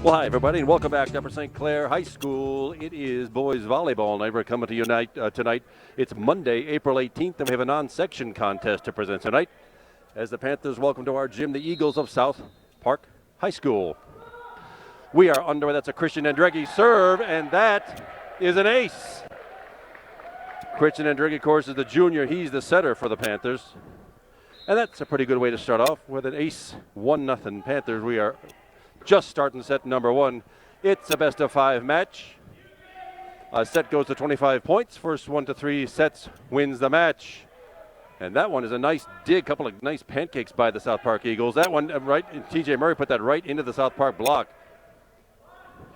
Well, hi, everybody, and welcome back to Upper St. Clair High School. It is boys volleyball night. We're coming to you tonight. It's Monday, April 18th, and we have a non-section contest to present tonight as the Panthers welcome to our gym the Eagles of South Park High School. We are underway. That's a Christian Andreghi serve, and that is an ace. Christian Andreghi, of course, is the junior. He's the setter for the Panthers. And that's a pretty good way to start off with an ace, 1-0 Panthers. We are just starting set number one. It's a best-of-5 match. A set goes to 25 points. First 1 to 3 sets wins the match. And that one is a nice dig, couple of nice pancakes by the South Park Eagles. That one, T.J. Murray put that right into the South Park block.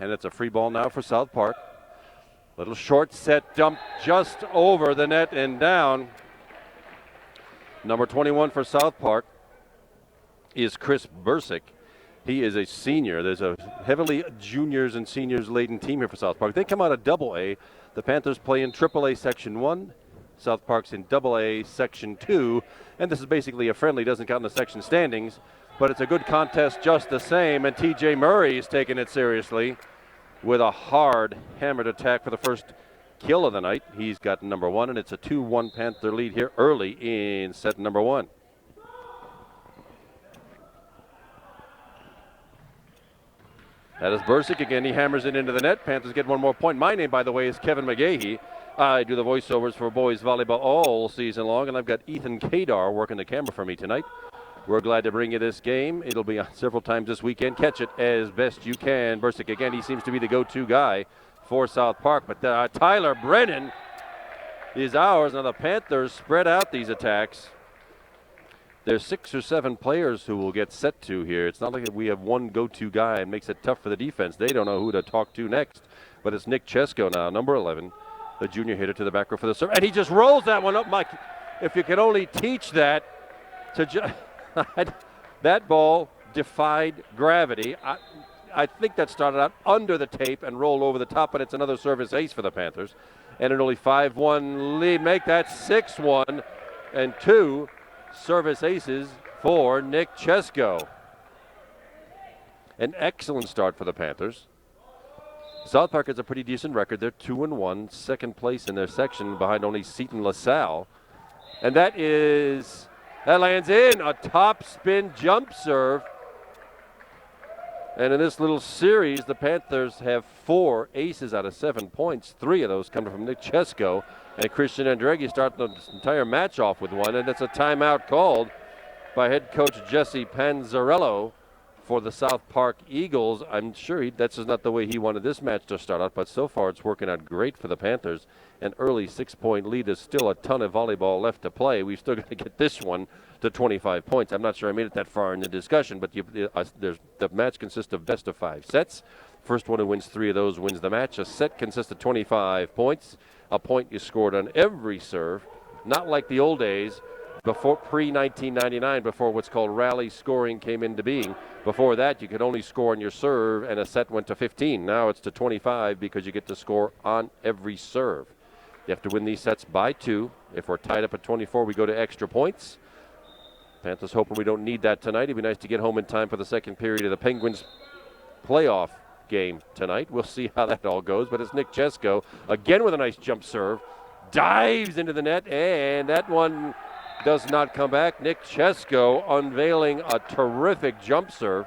And it's a free ball now for South Park. Little short set dump just over the net and down. Number 21 for South Park is Chris Bursick. He is a senior. There's a heavily juniors and seniors laden team here for South Park. They come out of Double-A. The Panthers play in Triple-A Section 1. South Park's in Double-A Section 2. And this is basically a friendly, doesn't count in the section standings. But it's a good contest just the same. And T.J. Murray is taking it seriously with a hard hammered attack for the first kill of the night. He's got number one, and it's a 2-1 Panther lead here early in set number one. That is Bursick again. He hammers it into the net. Panthers get one more point. My name, by the way, is Kevin McGahey. I do the voiceovers for boys volleyball all season long, and I've got Ethan Kadar working the camera for me tonight. We're glad to bring you this game. It'll be on several times this weekend. Catch it as best you can. Bursick again, he seems to be the go-to guy for South Park. But Tyler Brennan is ours. Now the Panthers spread out these attacks. There's 6 or 7 players who will get set to here. It's not like we have one go-to guy. It makes it tough for the defense. They don't know who to talk to next. But it's Nick Chesko now, number 11, the junior hitter to the back row for the serve. And he just rolls that one up, Mike. If you could only teach that to that ball defied gravity. I think that started out under the tape and rolled over the top, but it's another service ace for the Panthers. And an only 5-1 lead. Make that 6-1 and 2 service aces for Nick Chesko. An excellent start for the Panthers. South Park has a pretty decent record. They're 2-1, second place in their section behind only Seton LaSalle. And that lands in a top spin jump serve. And in this little series, the Panthers have 4 aces out of 7 points. 3 of those coming from Nick Chesko. And Christian Andreghi starting the entire match off with one. And it's a timeout called by head coach Jesse Panzarello for the South Park Eagles. I'm sure that's not the way he wanted this match to start out, but so far it's working out great for the Panthers. An early 6-point lead. Is still a ton of volleyball left to play. We've still got to get this one to 25 points. I'm not sure I made it that far in the discussion, but the match consists of best-of-5 sets. First one who wins 3 of those wins the match. A set consists of 25 points. A point is scored on every serve, not like the old days before pre-1999, before what's called rally scoring came into being. Before that, you could only score on your serve, and a set went to 15. Now it's to 25 because you get to score on every serve. You have to win these sets by 2. If we're tied up at 24, we go to extra points. Panthers hoping we don't need that tonight. It'd be nice to get home in time for the second period of the Penguins playoff game tonight. We'll see how that all goes, but it's Nick Chesko again with a nice jump serve. Dives into the net, and that one does not come back. Nick Chesko unveiling a terrific jump serve.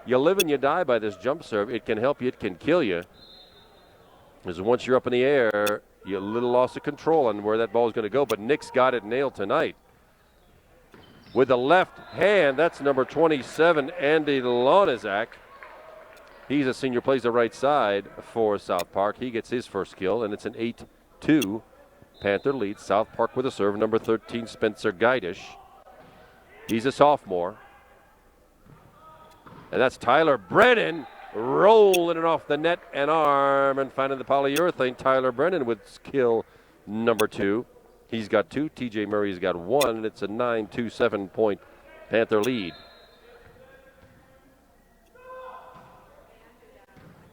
You live and you die by this jump serve. It can help you, it can kill you. Because once you're up in the air, you're a little loss of control on where that ball is going to go, but Nick's got it nailed tonight. With the left hand, that's number 27, Andy Lonizak. He's a senior, plays the right side for South Park. He gets his first kill, and it's an 8-2 Panther lead. South Park with a serve, number 13, Spencer Geidish. He's a sophomore. And that's Tyler Brennan rolling it off the net and arm and finding the polyurethane. Tyler Brennan with kill number 2. He's got 2. T.J. Murray's got 1, and it's a 9-2 7-point Panther lead.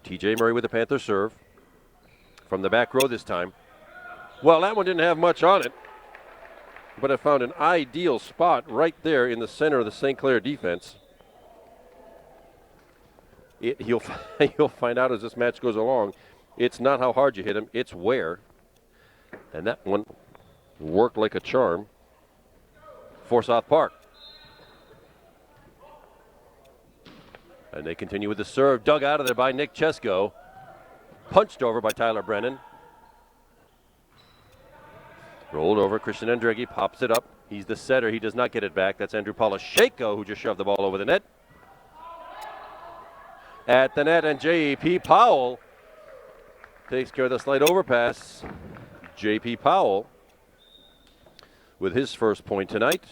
T.J. Murray with the Panther serve from the back row this time. Well, that one didn't have much on it, but it found an ideal spot right there in the center of the St. Clair defense. You'll you'll find out as this match goes along. It's not how hard you hit him; it's where. And that one worked like a charm for South Park. And they continue with the serve, dug out of there by Nick Chesko, punched over by Tyler Brennan. Rolled over, Christian Andreggi pops it up. He's the setter, he does not get it back. That's Andrew Polashenko who just shoved the ball over the net. At the net, and J.P. Powell takes care of the slight overpass. J.P. Powell with his first point tonight.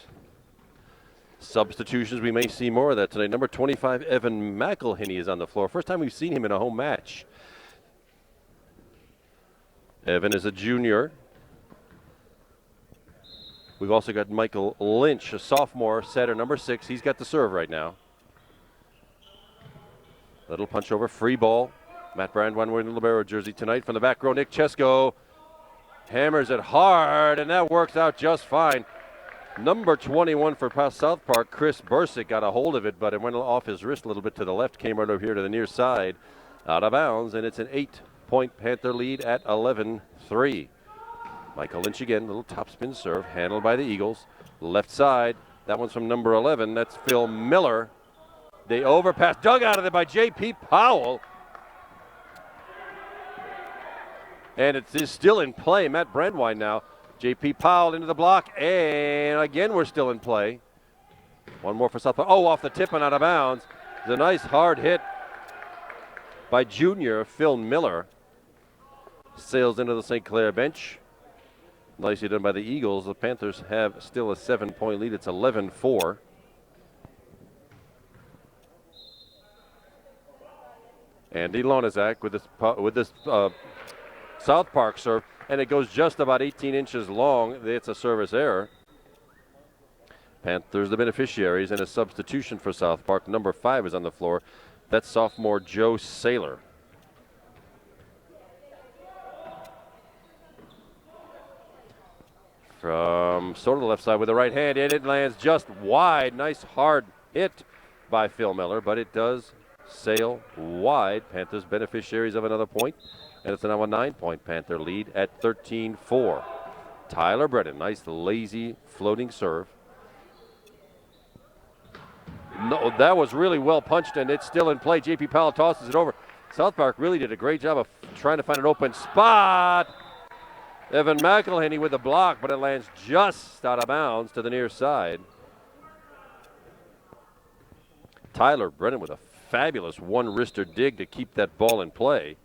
Substitutions, we may see more of that tonight. Number 25, Evan McElhinney is on the floor. First time we've seen him in a home match. Evan is a junior. We've also got Michael Lynch, a sophomore, setter, number 6. He's got the serve right now. Little punch over, free ball. Matt Brandwein wearing the libero jersey tonight. From the back row, Nick Chesko hammers it hard, and that works out just fine. Number 21 for South Park, Chris Bursick, got a hold of it, but it went off his wrist a little bit to the left, came right over here to the near side, out of bounds, and it's an 8-point Panther lead at 11-3. Michael Lynch again, little topspin serve, handled by the Eagles. Left side, that one's from number 11, that's Phil Miller. They overpass, dug out of there by J.P. Powell. And it's still in play. Matt Brandwein now. J.P. Powell into the block, and again we're still in play. One more for South Park. Oh, off the tip and out of bounds. It's a nice hard hit by junior Phil Miller. Sails into the St. Clair bench. Nicely done by the Eagles. The Panthers have still a 7-point lead. It's 11-4. Andy Lonizak with this South Park serve, and it goes just about 18 inches long. It's a service error. Panthers the beneficiaries, and a substitution for South Park. Number 5 is on the floor. That's sophomore Joe Saylor. From sort of the left side with the right hand, and it lands just wide. Nice hard hit by Phil Miller, but it does sail wide. Panthers beneficiaries of another point, and it's now a 9-point Panther lead at 13-4. Tyler Brennan, nice lazy floating serve. No, that was really well punched, and it's still in play. J.P. Powell tosses it over. South Park really did a great job of trying to find an open spot. Evan McElhinney with the block, but it lands just out of bounds to the near side. Tyler Brennan with a fabulous one-wrister dig to keep that ball in play.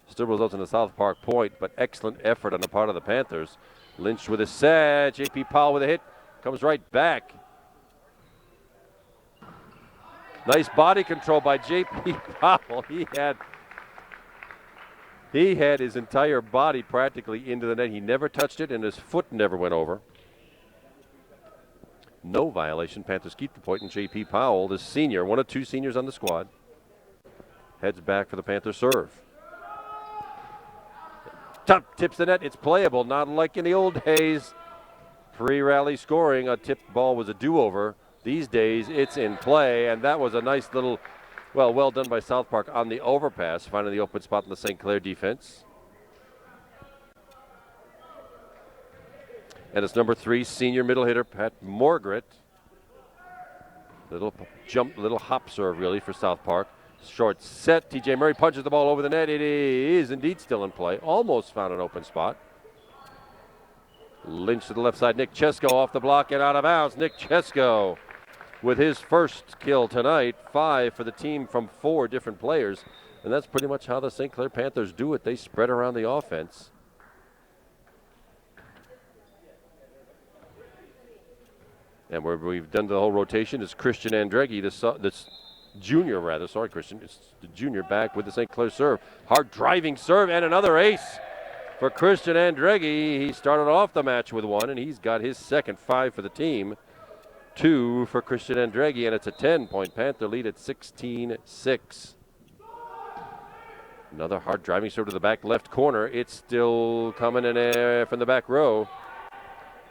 Still results in a South Park point, but excellent effort on the part of the Panthers. Lynch with a set. J.P. Powell with a hit. Comes right back. Nice body control by J.P. Powell. He had his entire body practically into the net. He never touched it, and his foot never went over. No violation. Panthers keep the point, and J.P. Powell, the senior, one of 2 seniors on the squad, heads back for the Panther serve. Top tips the net. It's playable, not like in the old days. Pre-rally scoring, a tipped ball was a do-over. These days, it's in play, and that was a nice little, well done by South Park on the overpass, finding the open spot in the St. Clair defense. And it's number 3, senior middle hitter, Pat Morgret. Little jump, little hop serve, really, for South Park. Short set. TJ Murray punches the ball over the net. It is indeed still in play. Almost found an open spot. Lynch to the left side. Nick Chesko off the block and out of bounds. Nick Chesko with his first kill tonight. 5 for the team from 4 different players. And that's pretty much how the St. Clair Panthers do it. They spread around the offense. And where we've done the whole rotation is Christian Andreggi, this junior rather. Sorry, Christian. It's the junior back with the St. Clair serve. Hard driving serve and another ace for Christian Andreggi. He started off the match with 1, and he's got his second 5 for the team. 2 for Christian Andreggi, and it's a 10-point Panther lead at 16-6. Another hard driving serve to the back left corner. It's still coming in from the back row.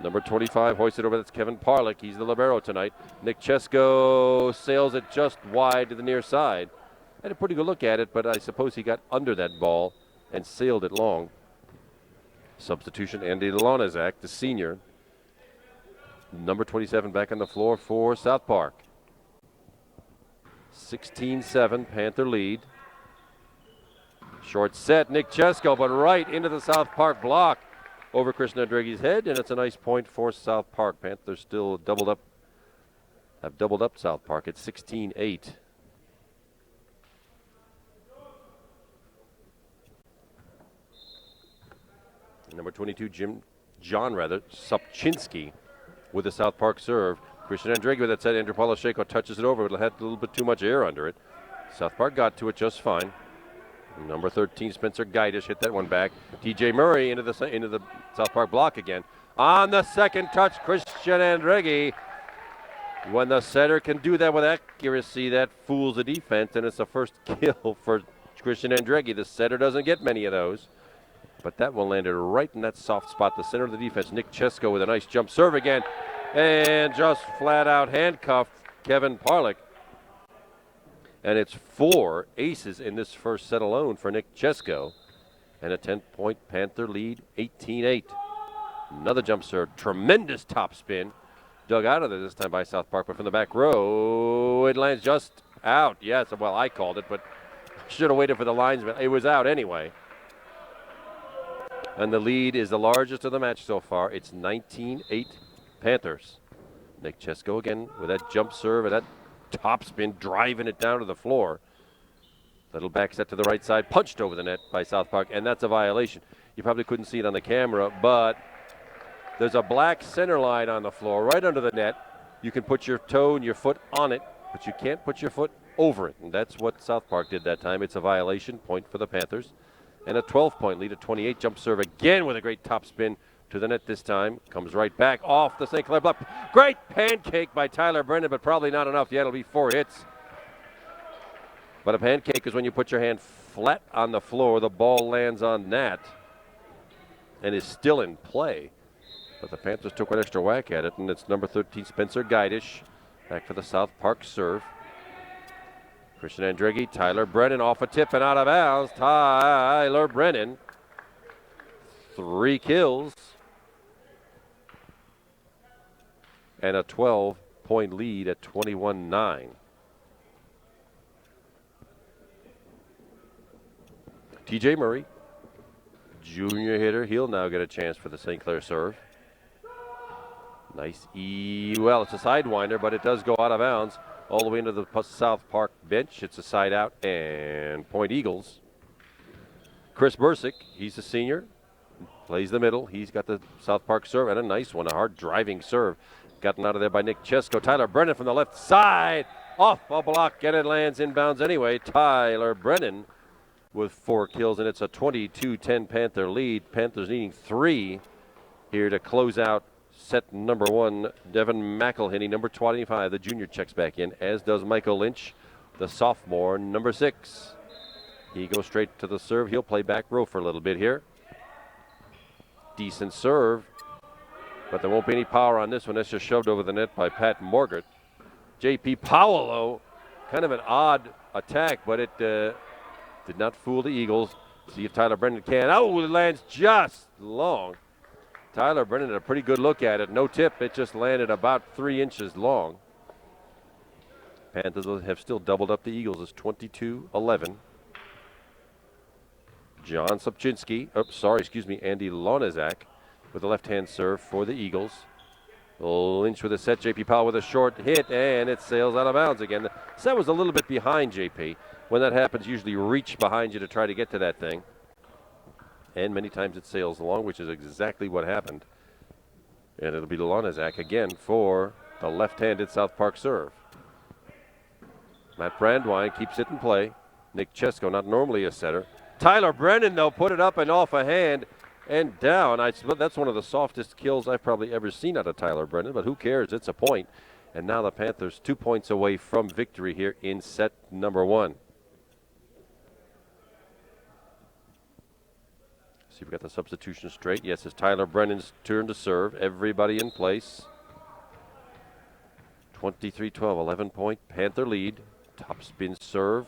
Number 25 hoisted over. That's Kevin Parlick. He's the libero tonight. Nick Chesko sails it just wide to the near side. Had a pretty good look at it, but I suppose he got under that ball and sailed it long. Substitution, Andy Lonezak, the senior. Number 27 back on the floor for South Park. 16-7, Panther lead. Short set, Nick Chesko, but right into the South Park block over Christian Andreggi's head, and it's a nice point for South Park. Panthers still have doubled up South Park at 16-8. Number 22, John Supchinski with the South Park serve. Christian Andreggi with that set. Andrew Polasheko touches it over, but it had a little bit too much air under it. South Park got to it just fine. Number 13, Spencer Geidish hit that one back. TJ Murray into the South Park block again. On the second touch, Christian Andreggi. When the setter can do that with accuracy, that fools the defense, and it's the first kill for Christian Andreggi. The setter doesn't get many of those. But that one landed right in that soft spot, the center of the defense. Nick Chesko with a nice jump serve again. And just flat out handcuffed Kevin Parlick. And it's 4 aces in this first set alone for Nick Chesko. And a 10-point Panther lead, 18-8. Another jump serve, tremendous top spin. Dug out of there this time by South Park, but from the back row, it lands just out. Yes, well, I called it, but should have waited for the linesman. It was out anyway. And the lead is the largest of the match so far. It's 19-8 Panthers. Nick Chesko again with that jump serve and that top spin, driving it down to the floor. Little back set to the right side, punched over the net by South Park, and that's a violation. You probably couldn't see it on the camera, but there's a black center line on the floor right under the net. You can put your toe and your foot on it, but you can't put your foot over it, and that's what South Park did that time. It's a violation, point for the Panthers. And a 12-point lead at 28. Jump serve again with a great top spin to the net this time. Comes right back off the St. Clair block. Great pancake by Tyler Brennan, but probably not enough. Yeah, it'll be 4 hits. But a pancake is when you put your hand flat on the floor. The ball lands on net and is still in play. But the Panthers took one extra whack at it, and it's number 13, Spencer Geidish, back for the South Park serve. Christian Andreggi, Tyler Brennan off a tip and out of bounds. Tyler Brennan, 3 kills. And a 12-point lead at 21-9. TJ Murray, junior hitter. He'll now get a chance for the St. Clair serve. Nice well, it's a sidewinder, but it does go out of bounds. All the way into the South Park bench. It's a side out and point Eagles. Chris Bursick, he's a senior, plays the middle. He's got the South Park serve and a nice one, a hard driving serve. Gotten out of there by Nick Chesko. Tyler Brennan from the left side, off a block, and it lands inbounds anyway. Tyler Brennan with 4 kills, and it's a 22-10 Panther lead. Panthers needing 3 here to close out set number 1. Devin McElhinney, number 25, the junior, checks back in, as does Michael Lynch, the sophomore, number 6. He goes straight to the serve. He'll play back row for a little bit here. Decent serve, but there won't be any power on this one. That's just shoved over the net by Pat Morgert. J.P. Powell, though, kind of an odd attack, but it did not fool the Eagles. See if Tyler Brennan can. Oh, it lands just long. Tyler Brennan had a pretty good look at it. No tip. It just landed about 3 inches long. Panthers have still doubled up the Eagles. It's 22-11. John Supchinski. Andy Lonezak with a left-hand serve for the Eagles. Lynch with a set. J.P. Powell with a short hit, and it sails out of bounds again. The set was a little bit behind J.P. When that happens, usually reach behind you to try to get to that thing. And many times it sails along, which is exactly what happened. And it'll be Lonezak again for the left-handed South Park serve. Matt Brandwine keeps it in play. Nick Chesko, not normally a setter. Tyler Brennan, though, put it up and off a hand and down. That's one of the softest kills I've probably ever seen out of Tyler Brennan, but who cares? It's a point. And now the Panthers 2 points away from victory here in set number 1. See if we got the substitution straight. Yes, it's Tyler Brennan's turn to serve. Everybody in place. 23-12, 11-point Panther lead. Top spin serve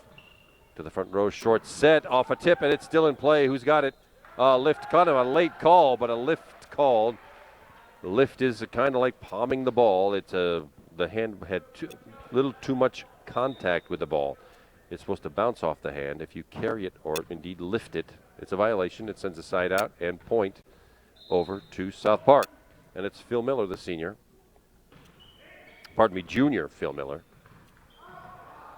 to the front row. Short set off a tip, and it's still in play. Who's got it? Lift, kind of a late call, but a lift called. The lift is kind of like palming the ball. It's the hand had a little too much contact with the ball. It's supposed to bounce off the hand. If you carry it or indeed lift it, it's a violation. It sends a side out and point over to South Park. And it's Phil Miller, the senior. Pardon me, junior Phil Miller.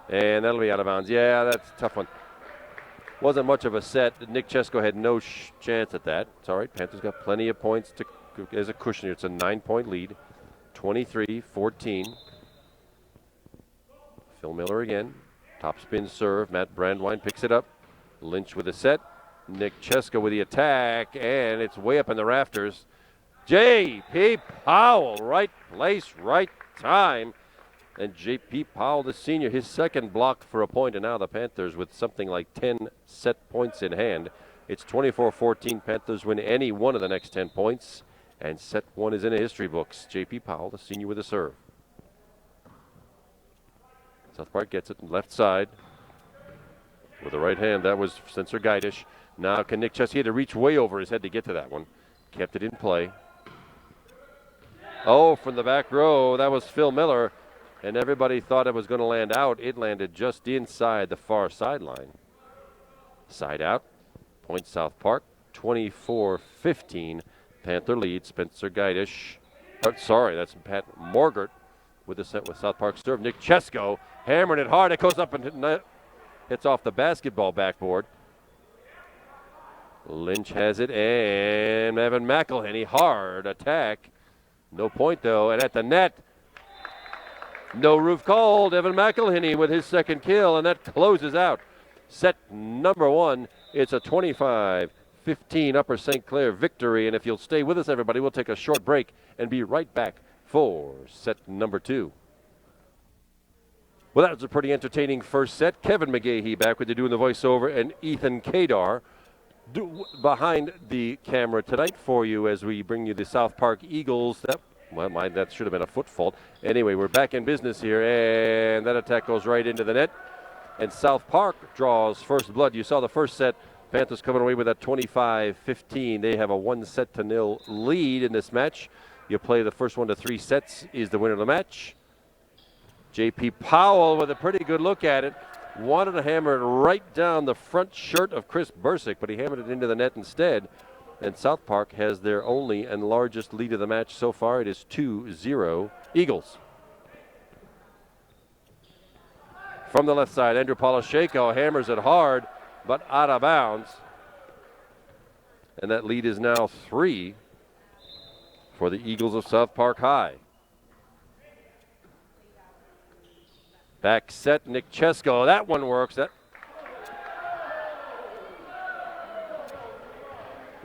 And that'll be out of bounds. Yeah, that's a tough one. Wasn't much of a set. Nick Chesko had no chance at that. It's all right. Panthers got plenty of points as a cushion here. It's a 9-point lead. 23-14. Phil Miller again. Top spin serve. Matt Brandwine picks it up. Lynch with a set. Nick Chesko with the attack. And it's way up in the rafters. J.P. Powell, right place, right time. And J.P. Powell, the senior, his second block for a point. And now the Panthers with something like 10 set points in hand. It's 24-14. Panthers win any one of the next 10 points. And set one is in the history books. J.P. Powell, the senior, with a serve. South Park gets it left side with the right hand. That was Sensor Guidish. Now can Nick Chesko, he had to reach way over his head to get to that one. Kept it in play. Oh, from the back row, that was Phil Miller. And everybody thought it was going to land out. It landed just inside the far sideline. Side out. Point South Park. 24-15. Panther lead. Spencer Guidish. That's Pat Morgert with the set with South Park serve. Nick Chesko hammering it hard. It goes up and hits off the basketball backboard. Lynch has it, and Evan McElhenney, hard attack. No point, though, and at the net, no roof called. Evan McElhenney with his second kill, and that closes out set number one. It's a 25-15 Upper St. Clair victory, and if you'll stay with us, everybody, we'll take a short break and be right back for set number two. Well, that was a pretty entertaining first set. Kevin McGahey back with you doing the voiceover, and Ethan Kadar behind the camera tonight for you as we bring you the South Park Eagles. That should have been a foot fault. Anyway, we're back in business here, and that attack goes right into the net. And South Park draws first blood. You saw the first set. Panthers coming away with a 25-15. They have a 1-0 lead in this match. You play the first 1 to 3 sets is the winner of the match. J.P. Powell with a pretty good look at it. Wanted to hammer it right down the front shirt of Chris Bursick, but he hammered it into the net instead. And South Park has their only and largest lead of the match so far. It is 2-0 Eagles. From the left side, Andrew Polishenko hammers it hard, but out of bounds. And that lead is now 3 for the Eagles of South Park High. Back set, Nick Chesko. That one works.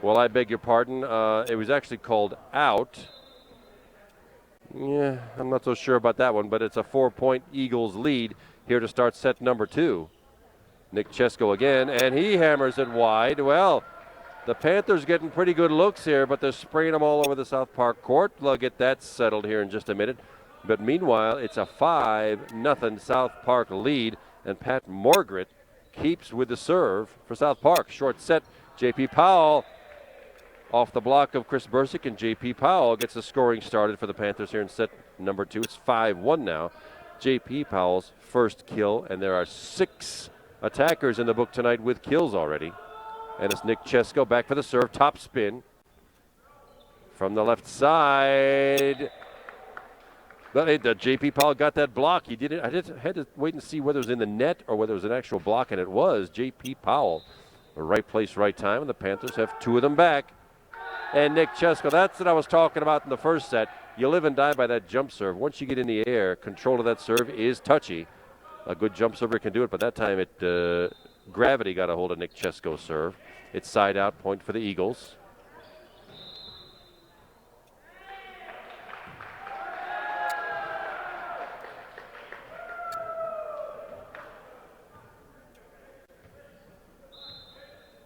Well, I beg your pardon. It was actually called out. Yeah, I'm not so sure about that one, but it's a 4-point Eagles lead here to start set number 2. Nick Chesko again, and he hammers it wide. Well, the Panthers getting pretty good looks here, but they're spraying them all over the South Park court. We'll get that settled here in just a minute. But meanwhile, it's a 5-0 South Park lead, and Pat Morgret keeps with the serve for South Park. Short set, J.P. Powell off the block of Chris Bursick, and J.P. Powell gets the scoring started for the Panthers here in set number 2. It's 5-1 now. J.P. Powell's first kill, and there are 6 attackers in the book tonight with kills already. And it's Nick Chesko back for the serve, top spin from the left side. But J.P. Powell got that block. He did it. I just had to wait and see whether it was in the net or whether it was an actual block, and it was J.P. Powell. The right place, right time, and the Panthers have 2 of them back. And Nick Chesko, that's what I was talking about in the first set. You live and die by that jump serve. Once you get in the air, control of that serve is touchy. A good jump server can do it, but that time gravity got a hold of Nick Chesko's serve. It's side out, point for the Eagles.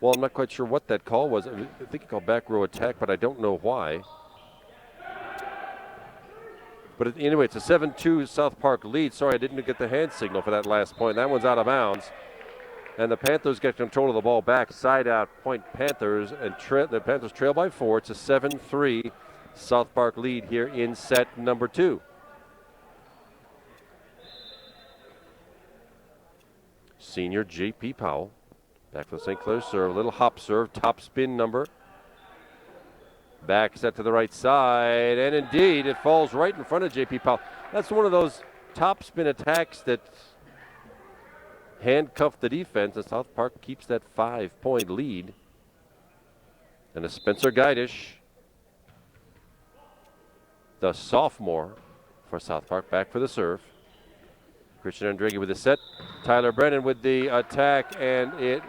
Well, I'm not quite sure what that call was. I think he called back row attack, but I don't know why. But anyway, it's a 7-2 South Park lead. Sorry, I didn't get the hand signal for that last point. That one's out of bounds. And the Panthers get control of the ball back. Side out point Panthers. And the Panthers trail by 4. It's a 7-3 South Park lead here in set number 2. Senior J.P. Powell. Back for the St. Clair serve. A little hop serve. Top spin number. Back set to the right side, and indeed, it falls right in front of J.P. Powell. That's one of those top spin attacks that handcuff the defense, and South Park keeps that 5-point lead. And a Spencer Geidish, the sophomore for South Park, back for the serve. Christian Andrighi with the set. Tyler Brennan with the attack, and it...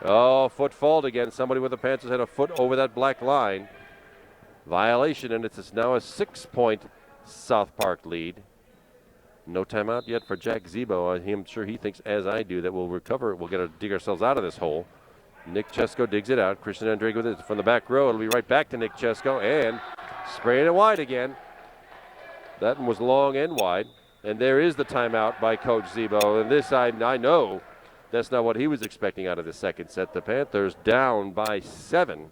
Oh, foot fault again. Somebody with the Panthers had a foot over that black line. Violation, and it's now a 6-point South Park lead. No timeout yet for Jack Zebo. I'm sure he thinks, as I do, that we'll recover. We'll get to dig ourselves out of this hole. Nick Chesko digs it out. Christian Andrighi with it from the back row. It'll be right back to Nick Chesko, and spraying it wide again. That one was long and wide. And there is the timeout by Coach Zebo. And this, I know, that's not what he was expecting out of the second set. The Panthers down by 7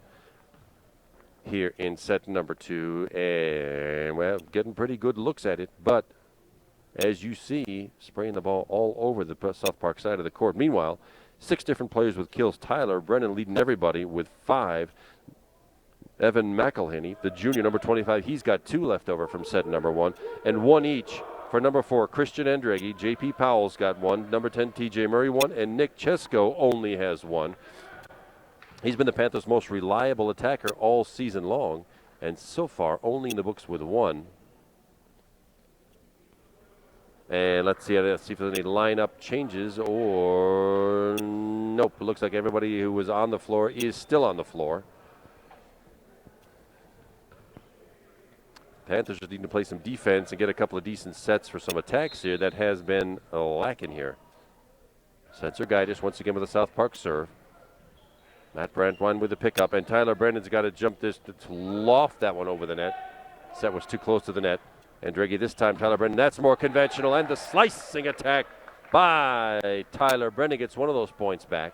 here in set number 2. And, well, getting pretty good looks at it. But as you see, spraying the ball all over the South Park side of the court. Meanwhile, 6 different players with kills. Tyler Brennan leading everybody with 5. Evan McElhenney, the junior, number 25, he's got 2 left over from set number 1. And 1 each for number 4, Christian Andrighi. J.P. Powell's got 1. Number 10, T.J. Murray 1. And Nick Chesko only has 1. He's been the Panthers' most reliable attacker all season long. And so far, only in the books with 1. And let's see if there's any lineup changes or nope. It looks like everybody who was on the floor is still on the floor. Panthers just need to play some defense and get a couple of decent sets for some attacks here. That has been lacking here. Spencer Geidish once again with a South Park serve. Matt Brandwine with the pickup, and Tyler Brennan's got to jump this to loft that one over the net. Set was too close to the net. Andrighi this time, Tyler Brennan, that's more conventional, and the slicing attack by Tyler Brennan gets one of those points back.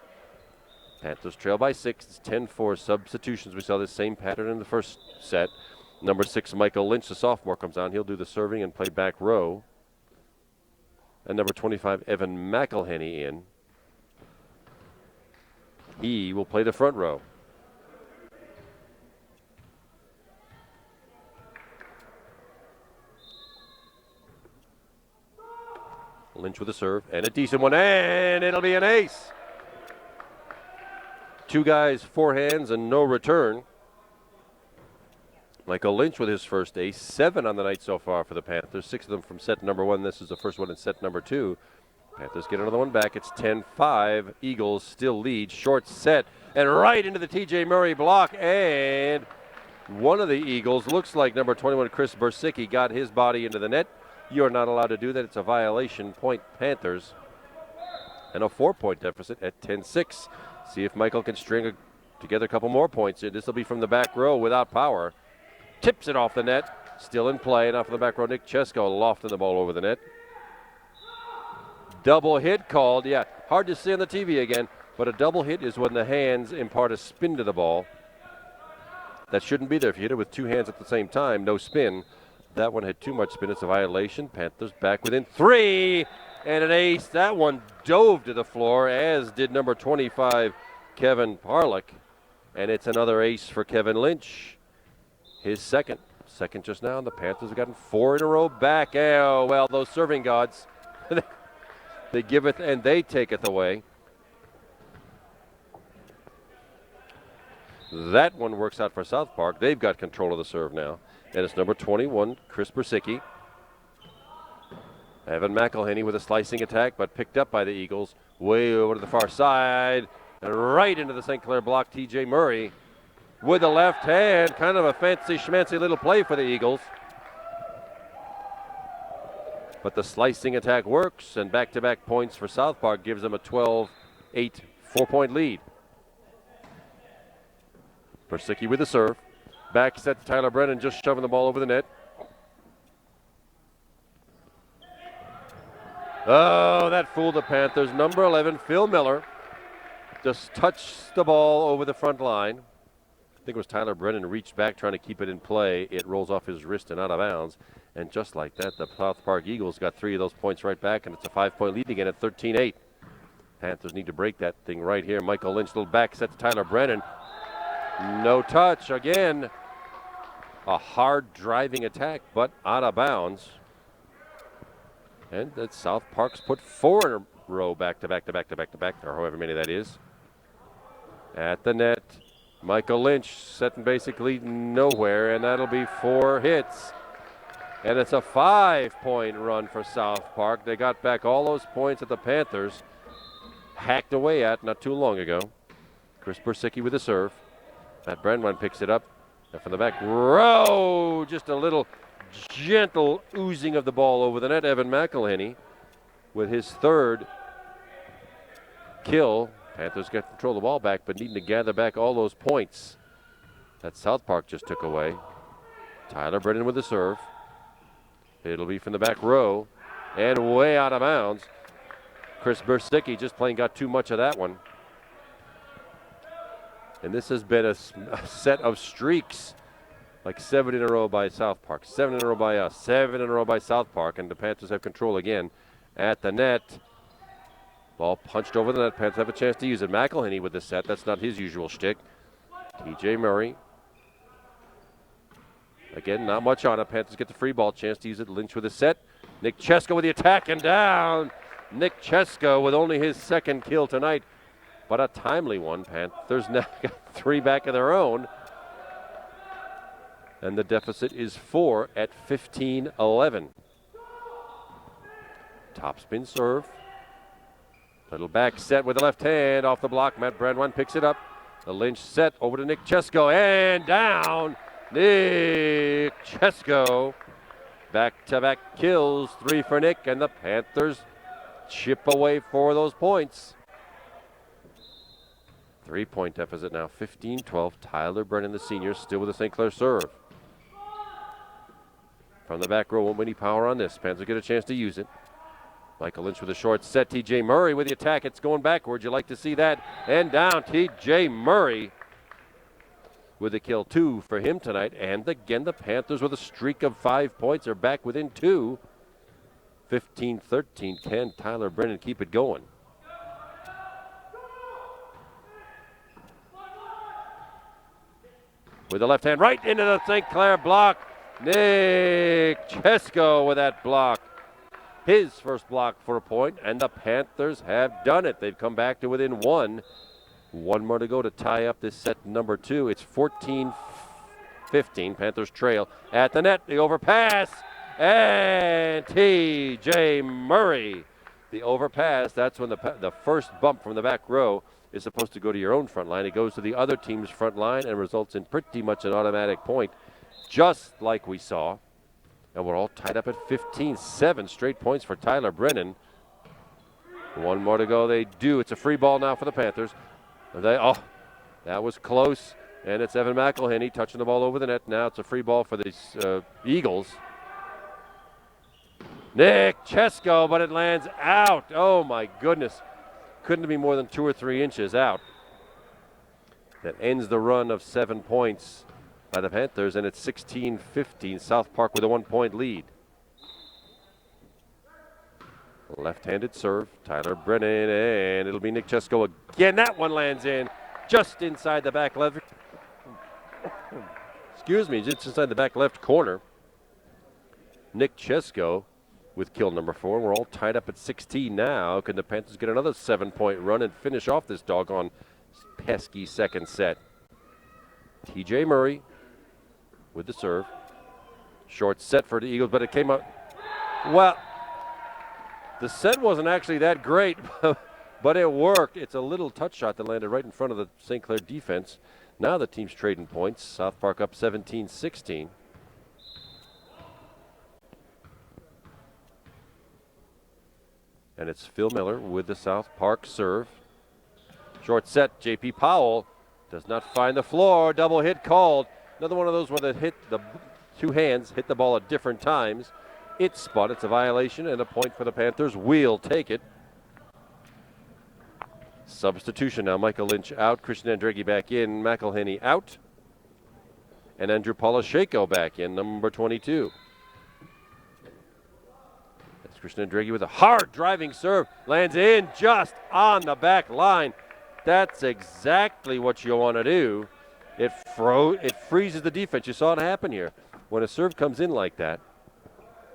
Panthers trail by 6. It's 10-4 substitutions. We saw this same pattern in the first set. Number 6, Michael Lynch, the sophomore, comes on. He'll do the serving and play back row. And number 25, Evan McElhenney in. He will play the front row. Lynch with a serve, and a decent one, and it'll be an ace. 2 guys, 4 hands, and no return. Michael Lynch with his first ace, 7 on the night so far for the Panthers, 6 of them from set number 1. This is the first one in set number 2. Panthers get another one back. It's 10-5. Eagles still lead. Short set, and right into the T.J. Murray block, and one of the Eagles, looks like number 21, Chris Bersicki, got his body into the net. You're not allowed to do that. It's a violation. Point Panthers. And a 4-point deficit at 10-6. See if Michael can string together a couple more points. This will be from the back row without power. Tips it off the net. Still in play. And off the back row, Nick Chesko lofting the ball over the net. Double hit called. Yeah, hard to see on the TV again. But a double hit is when the hands impart a spin to the ball. That shouldn't be there. If you hit it with 2 hands at the same time, no spin. That one had too much spin. It's a violation. Panthers back within 3. And an ace. That one dove to the floor, as did number 25, Kevin Parlick. And it's another ace for Kevin Lynch. His second. Second just now. And the Panthers have gotten 4 in a row back. Oh, well, those serving gods. They giveth and they taketh away. That one works out for South Park. They've got control of the serve now. And it's number 21, Chris Bersicki. Evan McElhenney with a slicing attack, but picked up by the Eagles. Way over to the far side. And right into the St. Clair block, T.J. Murray with the left hand. Kind of a fancy schmancy little play for the Eagles. But the slicing attack works, and back-to-back points for South Park gives them a 12-8 4-point lead. Persicki with the serve. Back set to Tyler Brennan, just shoving the ball over the net. Oh, that fooled the Panthers. Number 11, Phil Miller, just touched the ball over the front line. I think it was Tyler Brennan reached back trying to keep it in play. It rolls off his wrist and out of bounds. And just like that, the South Park Eagles got 3 of those points right back, and it's a 5-point lead again at 13-8. Panthers need to break that thing right here. Michael Lynch, little back set to Tyler Brennan. No touch again. A hard driving attack, but out of bounds. And that South Park's put 4 in a row back to back, or however many that is. At the net, Michael Lynch setting basically nowhere, and that'll be 4 hits. And it's a 5-point run for South Park. They got back all those points that the Panthers hacked away at not too long ago. Chris Persicki with the serve. Matt Brandwine picks it up. And from the back row, just a little gentle oozing of the ball over the net. Evan McElhinney with his 3rd kill. Panthers get control of the ball back, but needing to gather back all those points that South Park just took away. Tyler Brennan with the serve. It'll be from the back row and way out of bounds. Chris Persicki just plain got too much of that one. And this has been a set of streaks, like 7 in a row by South Park, 7 in a row by us, 7 in a row by South Park, and the Panthers have control again at the net. Ball punched over the net. Panthers have a chance to use it. McElhinney with the set. That's not his usual shtick. TJ Murray. Again, not much on it. Panthers get the free ball chance to use it. Lynch with a set. Nick Chesko with the attack and down. Nick Chesko with only his 2nd kill tonight, but a timely one. Panthers now got 3 back of their own. And the deficit is 4 at 15-11. Topspin serve. Little back set with the left hand off the block. Matt Brandwine picks it up. The Lynch set over to Nick Chesko and down. Nick Chesko. Back-to-back kills, 3 for Nick, and the Panthers chip away 4 of those points. 3-point deficit now, 15-12. Tyler Brennan, the senior, still with the St. Clair serve. From the back row, won't any power on this. Panthers get a chance to use it. Michael Lynch with a short set. TJ Murray with the attack. It's going backwards. You like to see that. And down, TJ Murray with a kill, 2 for him tonight. And again, the Panthers with a streak of 5 points are back within 2. 15-13. Can Tyler Brennan keep it going? With the left hand right into the St. Clair block. Nick Chesko with that block. His first block for a point, and the Panthers have done it. They've come back to within 1. 1 more to go to tie up this set number 2. It's 14-15. Panthers trail at the net. The overpass. And TJ Murray. The overpass, that's when the first bump from the back row is supposed to go to your own front line. It goes to the other team's front line and results in pretty much an automatic point, just like we saw. And we're all tied up at 15. 7 straight points for Tyler Brennan. 1 more to go. They do. It's a free ball now for the Panthers. That was close. And it's Evan McElhinney touching the ball over the net. Now it's a free ball for the Eagles. Nick Chesko, but it lands out. Oh, my goodness. Couldn't be more than 2 or 3 inches out. That ends the run of 7 points by the Panthers, and it's 16-15. South Park with a 1-point lead. Left-handed serve, Tyler Brennan, and it'll be Nick Chesko again. That one lands in just inside the back left. Excuse me, just inside the back left corner. Nick Chesko with kill number 4. We're all tied up at 16 now. Can the Panthers get another 7-point run and finish off this doggone pesky second set? TJ Murray with the serve. Short set for the Eagles, but it came out. Well, the set wasn't actually that great, but it worked. It's a little touch shot that landed right in front of the St. Clair defense. Now the team's trading points. South Park up 17-16. And it's Phil Miller with the South Park serve. Short set, J.P. Powell does not find the floor. Double hit called. Another one of those where the two hands hit the ball at different times. It spun. It's a violation and a point for the Panthers. We'll take it. Substitution now. Michael Lynch out. Christian Andreggi back in. McElhinney out. And Andrew Polashenko back in, number 22. That's Christian Andreggi with a hard driving serve. Lands in just on the back line. That's exactly what you want to do. It freezes the defense. You saw it happen here. When a serve comes in like that,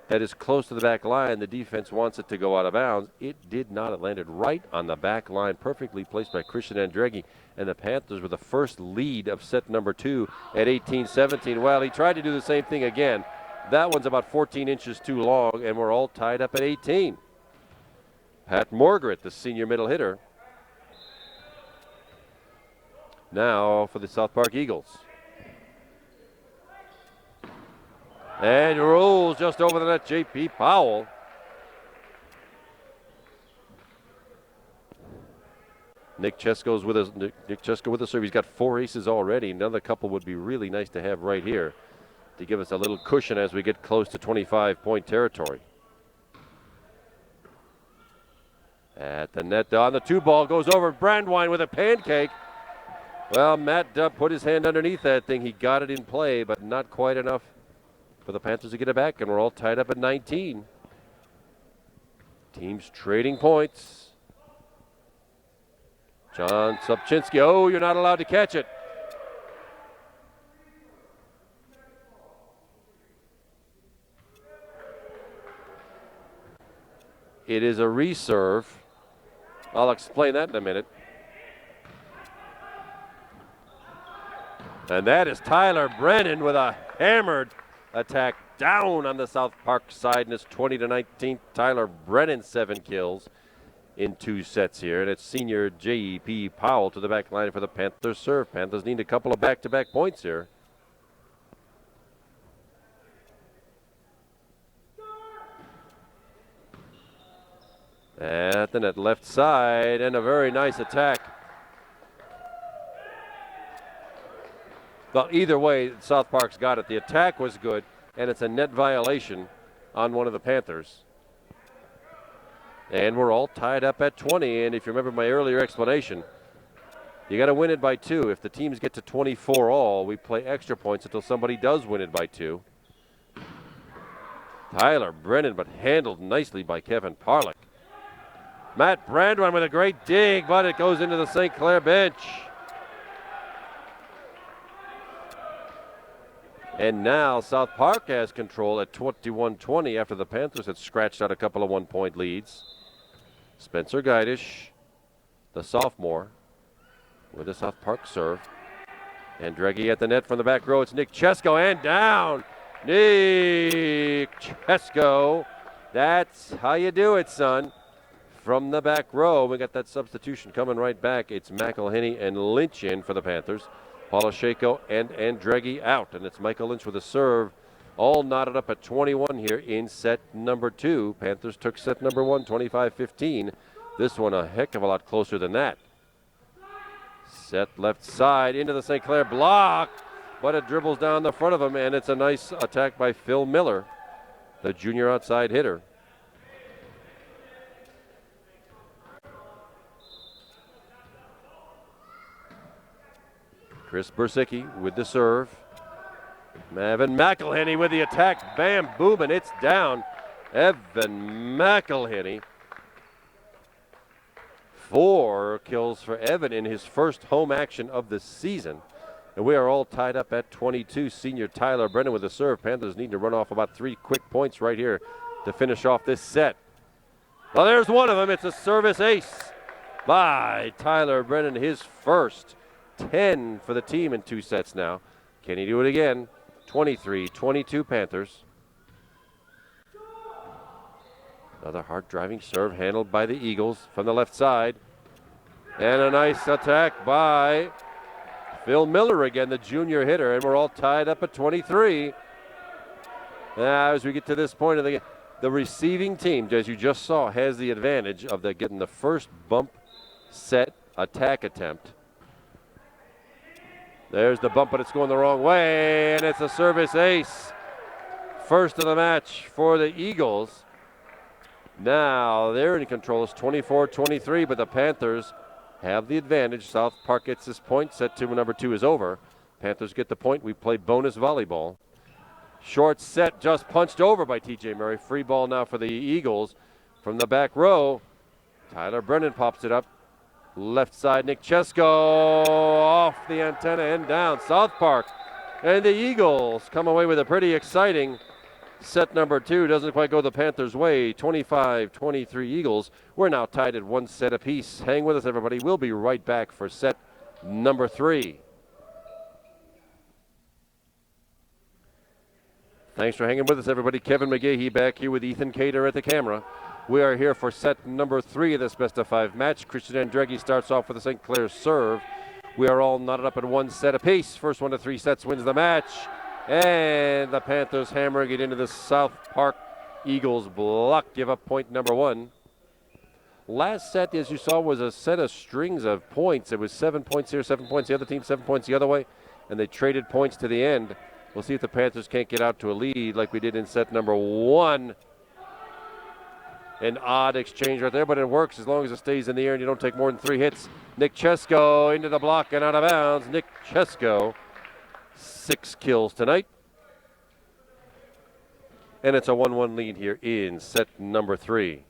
that is close to the back line, the defense wants it to go out of bounds. It did not. It landed right on the back line, perfectly placed by Christian Andreggi. And the Panthers with the first lead of set number 2 at 18-17. Well, he tried to do the same thing again. That one's about 14 inches too long, and we're all tied up at 18. Pat Morgaret, the senior middle hitter. Now for the South Park Eagles. And rolls just over the net, J.P. Powell. Nick Chesko with a serve. He's got 4 aces already. Another couple would be really nice to have right here to give us a little cushion as we get close to 25-point territory. At the net on the 2-ball goes over. Brandwine with a pancake. Well, Matt Dubb put his hand underneath that thing. He got it in play, but not quite enough for the Panthers to get it back, and we're all tied up at 19. Teams trading points. John Subchinski. Oh, you're not allowed to catch it. It is a reserve. I'll explain that in a minute. And that is Tyler Brennan with a hammered attack down on the South Park side, and it's 20-19. Tyler Brennan 7 kills in 2 sets here, and it's senior J.P. Powell to the back line for the Panthers serve. Panthers need a couple of back-to-back points here. At the net left side, and a very nice attack. Well, either way, South Park's got it. The attack was good, and it's a net violation on one of the Panthers. And we're all tied up at 20, and if you remember my earlier explanation, you got to win it by 2. If the teams get to 24 all, we play extra points until somebody does win it by 2. Tyler Brennan, but handled nicely by Kevin Parlick. Matt Brandwine with a great dig, but it goes into the St. Clair bench. And now South Park has control at 21-20 after the Panthers had scratched out a couple of 1-point leads. Spencer Geidish, the sophomore, with a South Park serve. Andreggi at the net from the back row. It's Nick Chesko, and down. Nick Chesko. That's how you do it, son. From the back row, we got that substitution coming right back. It's McElhinney and Lynch in for the Panthers. Polashenko and Andreggi out, and it's Michael Lynch with a serve. All knotted up at 21 here in set number 2. Panthers took set number 1, 25-15. This one a heck of a lot closer than that. Set left side into the St. Clair block, but it dribbles down the front of him, and it's a nice attack by Phil Miller, the junior outside hitter. Chris Bursicki with the serve. Evan McElhinney with the attack. Bam, boom, and it's down. Evan McElhinney. 4 kills for Evan in his first home action of the season. And we are all tied up at 22. Senior Tyler Brennan with the serve. Panthers need to run off about 3 quick points right here to finish off this set. Well, there's one of them. It's a service ace by Tyler Brennan, his first. 10 for the team in 2 sets now. Can he do it again? 23-22 Panthers. Another hard driving serve handled by the Eagles from the left side. And a nice attack by Phil Miller again, the junior hitter. And we're all tied up at 23. Now, as we get to this point of the game, the receiving team, as you just saw, has the advantage of getting the first bump set attack attempt. There's the bump, but it's going the wrong way, and it's a service ace. First of the match for the Eagles. Now they're in control. It's 24-23, but the Panthers have the advantage. South Park gets this point. Set to number 2 is over. Panthers get the point. We play bonus volleyball. Short set just punched over by TJ Murray. Free ball now for the Eagles from the back row. Tyler Brennan pops it up. Left side, Nick Chesko off the antenna and down. South Park and the Eagles come away with a pretty exciting set number 2. Doesn't quite go the Panthers' way. 25-23 Eagles. We're now tied at 1 set apiece. Hang with us, everybody. We'll be right back for set number 3. Thanks for hanging with us, everybody. Kevin McGahee back here with Ethan Cater at the camera. We are here for set number 3 of this best-of-5 match. Christian Andreggi starts off with a St. Clair serve. We are all knotted up in 1 set apiece. First 1 to 3 sets wins the match. And the Panthers hammering it into the South Park Eagles block. Give up point number 1. Last set, as you saw, was a set of strings of points. It was 7 points here, 7 points the other team, 7 points the other way. And they traded points to the end. We'll see if the Panthers can't get out to a lead like we did in set number 1. An odd exchange right there, but it works as long as it stays in the air and you don't take more than 3 hits. Nick Chesko into the block and out of bounds. Nick Chesko, 6 kills tonight. And it's a 1-1 lead here in set number 3.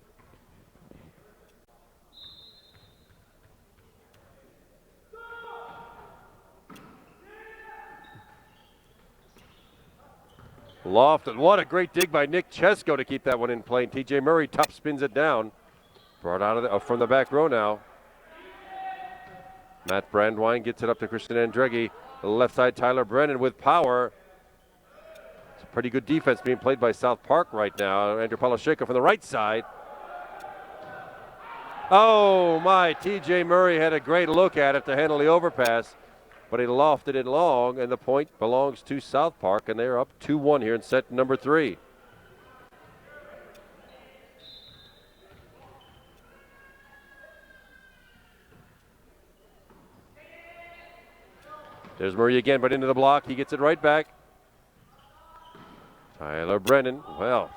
Lofted. What a great dig by Nick Chesko to keep that one in play. TJ Murray top spins it down. Brought out of from the back row now. Matt Brandwine gets it up to Christian Andreggi. The left side, Tyler Brennan with power. It's a pretty good defense being played by South Park right now. Andrew Polisheko from the right side. Oh my, TJ Murray had a great look at it to handle the overpass. But he lofted it long, and the point belongs to South Park, and they're up 2-1 here in set number 3. There's Murray again, but into the block. He gets it right back. Tyler Brennan. Well,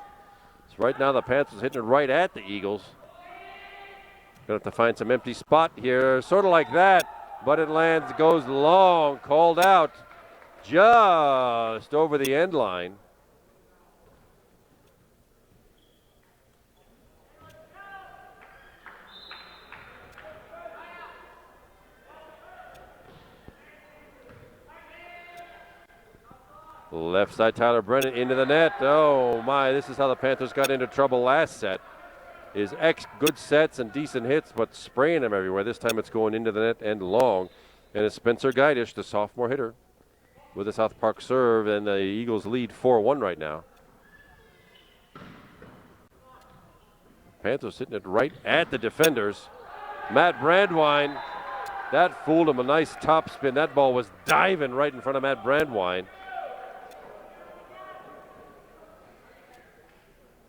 it's right now the Panthers hitting it right at the Eagles. Gonna have to find some empty spot here, sort of like that. But it lands, goes long, called out just over the end line. Left side, Tyler Brennan into the net. Oh my, this is how the Panthers got into trouble last set. Is good sets and decent hits, but spraying them everywhere. This time it's going into the net and long. And it's Spencer Geidish, the sophomore hitter, with a South Park serve, and the Eagles lead 4-1 right now. Panthers hitting it right at the defenders. Matt Brandwine, that fooled him. A nice top spin. That ball was diving right in front of Matt Brandwine.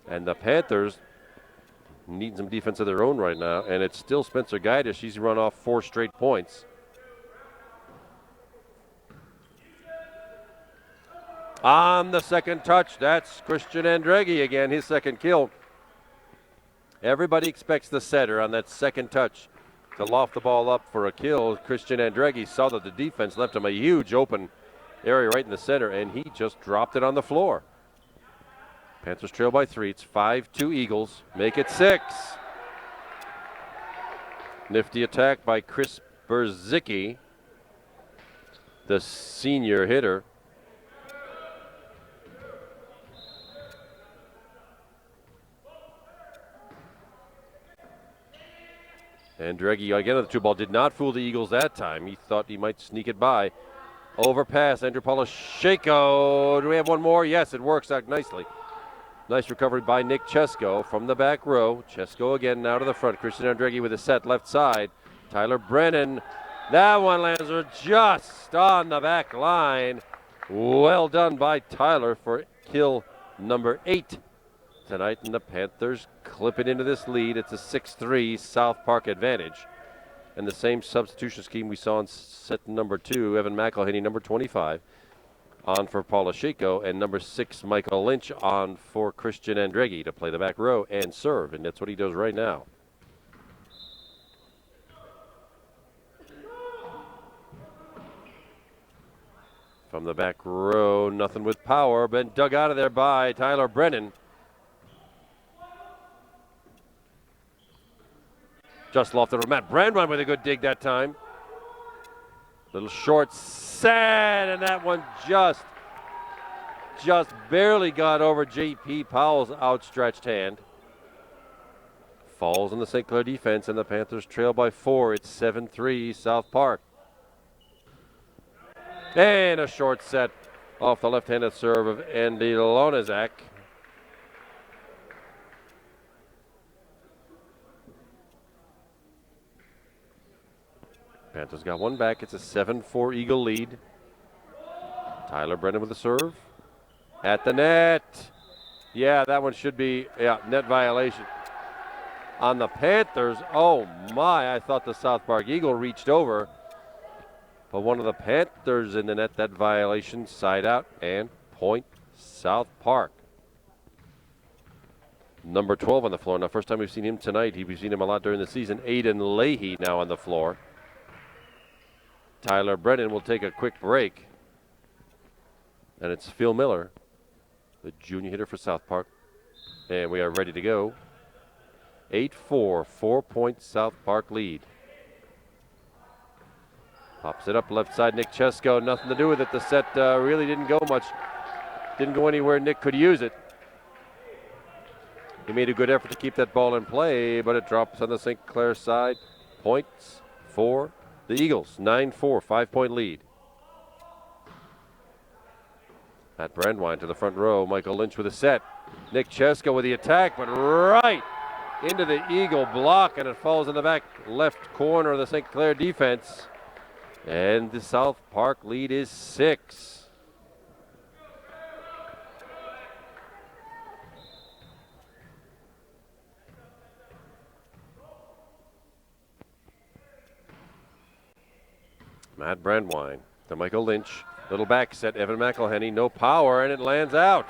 And the Panthers need some defense of their own right now, and it's still Spencer Geidish. He's run off 4 straight points. On the second touch, that's Christian Andreggi again, his second kill. Everybody expects the setter on that second touch to loft the ball up for a kill. Christian Andreggi saw that the defense left him a huge open area right in the center, and he just dropped it on the floor. Panthers trail by 3. It's 5-2 Eagles. Make it 6. Nifty attack by Chris Berzicki, the senior hitter. Andreggi again on the 2 ball. Did not fool the Eagles that time. He thought he might sneak it by. Overpass. Andrew Polisheko. Do we have one more? Yes, it works out nicely. Nice recovery by Nick Chesko from the back row. Chesko again now to the front. Christian Andreggi with a set left side. Tyler Brennan. That one lands her just on the back line. Well done by Tyler for kill number 8 tonight. And the Panthers clip it into this lead. It's a 6-3 South Park advantage. And the same substitution scheme we saw in set number 2, Evan McElhinney, number 25, on for Polishiko, and number 6, Michael Lynch, on for Christian Andreggi to play the back row and serve, and that's what he does right now. From the back row, nothing with power, been dug out of there by Tyler Brennan. Just lofted over Matt Brandwein with a good dig that time. Little short set, and that one just barely got over J.P. Powell's outstretched hand. Falls in the St. Clair defense, and the Panthers trail by 4. It's 7-3 South Park. And a short set off the left-handed serve of Andy Lonezak. Panthers got one back. It's a 7-4 Eagle lead. Tyler Brennan with the serve. At the net. Yeah, that one should be net violation on the Panthers. Oh my, I thought the South Park Eagle reached over. But one of the Panthers in the net, that violation, side out, and point South Park. Number 12 on the floor. Now, first time we've seen him tonight. We've seen him a lot during the season. Aiden Leahy now on the floor. Tyler Brennan will take a quick break. And it's Phil Miller, the junior hitter for South Park. And we are ready to go. 8-4, 4-point South Park lead. Pops it up left side, Nick Chesko. Nothing to do with it. The set really didn't go much. Didn't go anywhere Nick could use it. He made a good effort to keep that ball in play, but it drops on the St. Clair side. Points for the Eagles. 9-4, 5-point lead. Matt Brandwein to the front row. Michael Lynch with a set. Nick Chesko with the attack, but right into the Eagle block, and it falls in the back left corner of the St. Clair defense. And the South Park lead is 6. Matt Brandwein to Michael Lynch. Little back set, Evan McElhinney. No power, and it lands out.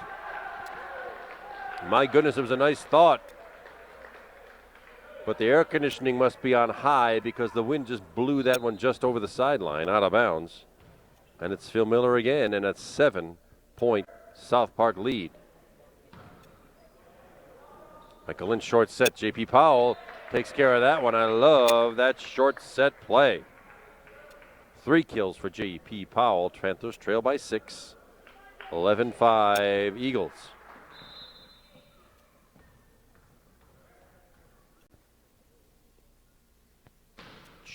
My goodness, it was a nice thought. But the air conditioning must be on high because the wind just blew that one just over the sideline, out of bounds. And it's Phil Miller again, and a 7-point South Park lead. Michael Lynch short set. J.P. Powell takes care of that one. I love that short set play. 3 kills for J.P. Powell. Panthers trail by 6. 11-5 Eagles.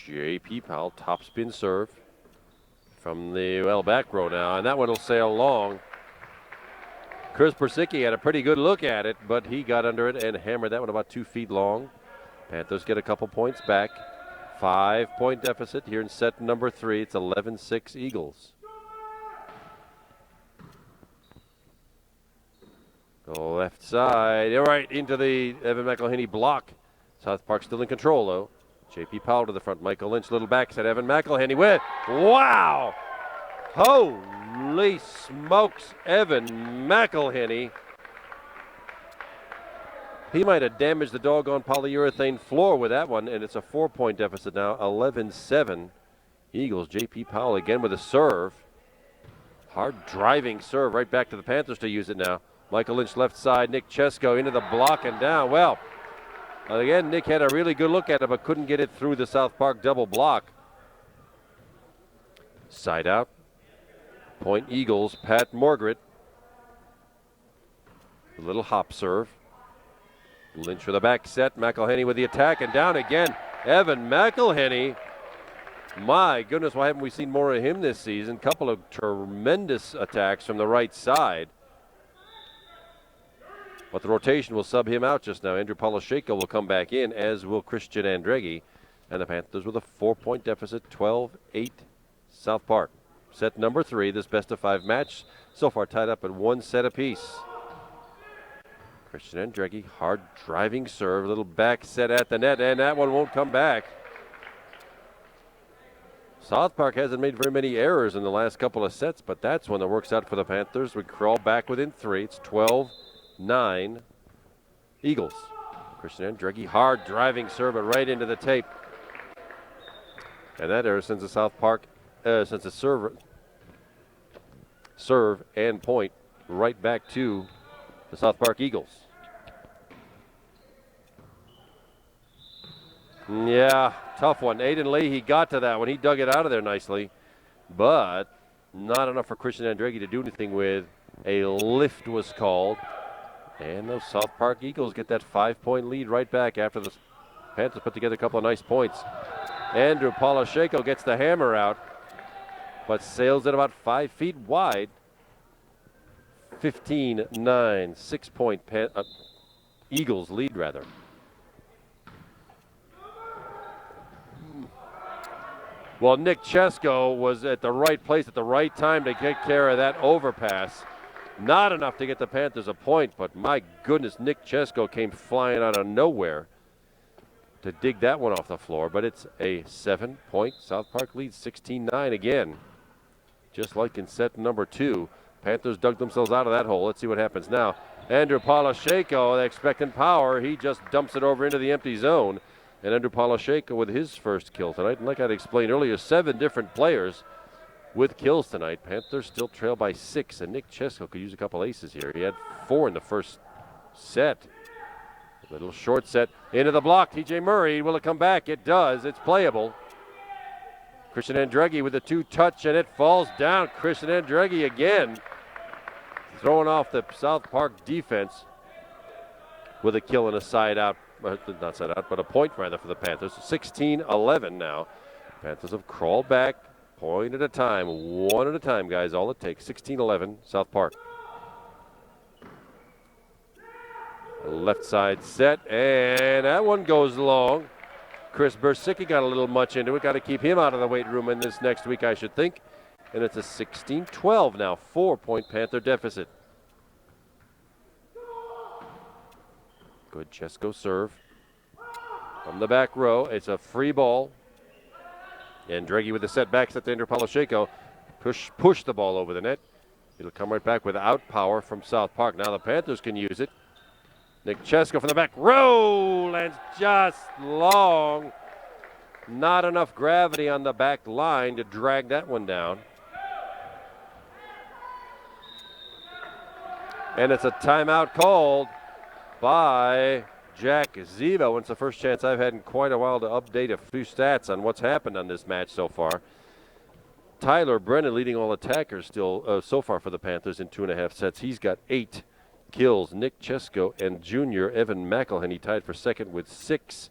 J.P. Powell, top spin serve from the back row now, and that one will sail long. Chris Persicki had a pretty good look at it, but he got under it and hammered that one about 2 feet long. Panthers get a couple points back. 5-point deficit here in set number 3. It's 11-6 Eagles. Go left side, right into the Evan McElhinney block. South Park still in control though. J.P. Powell to the front. Michael Lynch, little back set. Evan McElhinney with. Wow! Holy smokes, Evan McElhinney. He might have damaged the doggone polyurethane floor with that one, and it's a 4-point deficit now. 11-7 Eagles. J.P. Powell again with a serve. Hard driving serve right back to the Panthers to use it now. Michael Lynch left side. Nick Chesko into the block and down. Well, again, Nick had a really good look at it, but couldn't get it through the South Park double block. Side out. Point Eagles, Pat Morgret. A little hop serve. Lynch with a back set. McElhinney with the attack and down again. Evan McElhinney. My goodness, why haven't we seen more of him this season? Couple of tremendous attacks from the right side. But the rotation will sub him out just now. Andrew Polisheko will come back in, as will Christian Andreggi. And the Panthers with a 4-point deficit, 12-8 South Park. Set number 3, this best-of-5 match, so far tied up at 1 set apiece. Christian Andreggi, hard driving serve, little back set at the net, and that one won't come back. South Park hasn't made very many errors in the last couple of sets, but that's one that works out for the Panthers. We crawl back within 3. It's 12-9 Eagles. Christian Andreggi, hard driving serve right into the tape. And that error sends the South Park, since the serve and point right back to the South Park Eagles. Yeah, tough one. Aiden Leahy got to that one. He dug it out of there nicely, but not enough for Christian Andreggi to do anything with. A lift was called, and those South Park Eagles get that 5-point lead right back after the Panthers put together a couple of nice points. Andrew Polashenko gets the hammer out, but sails it about 5 feet wide. 15-9, 6-point Eagles lead, rather. Well, Nick Chesko was at the right place at the right time to get care of that overpass. Not enough to get the Panthers a point, but my goodness, Nick Chesko came flying out of nowhere to dig that one off the floor. But it's a 7-point South Park lead, 16-9 again. Just like in set number 2. Panthers dug themselves out of that hole. Let's see what happens now. Andrew Polashenko, the expectant power, he just dumps it over into the empty zone. And Andrew Polashenko with his first kill tonight. And like I'd explained earlier, 7 different players with kills tonight. Panthers still trail by 6, and Nick Chesko could use a couple aces here. He had 4 in the first set. A little short set into the block. TJ Murray, will it come back? It does. It's playable. Christian Andreggi with a 2-touch, and it falls down. Christian Andreggi again throwing off the South Park defense with a kill and a side out. Not side out, but a point rather for the Panthers. 16-11 now. Panthers have crawled back, point at a time, one at a time, guys. All it takes. 16-11, South Park. Left side set, and that one goes long. Chris Bursicki got a little much into it. Got to keep him out of the weight room in this next week, I should think. And it's a 16-12 now, 4-point Panther deficit. Good Chesko serve from the back row. It's a free ball. And Andreggi with the setback, set to Andrew Polashenko. Push the ball over the net. It'll come right back without power from South Park. Now the Panthers can use it. Nick Chesko from the back row, lands just long. Not enough gravity on the back line to drag that one down. And it's a timeout called by Jack Ziva. It's the first chance I've had in quite a while to update a few stats on what's happened on this match so far. Tyler Brennan leading all attackers still so far for the Panthers in 2.5 sets. He's got 8 kills. Nick Chesko and junior Evan McElhenney tied for second with 6,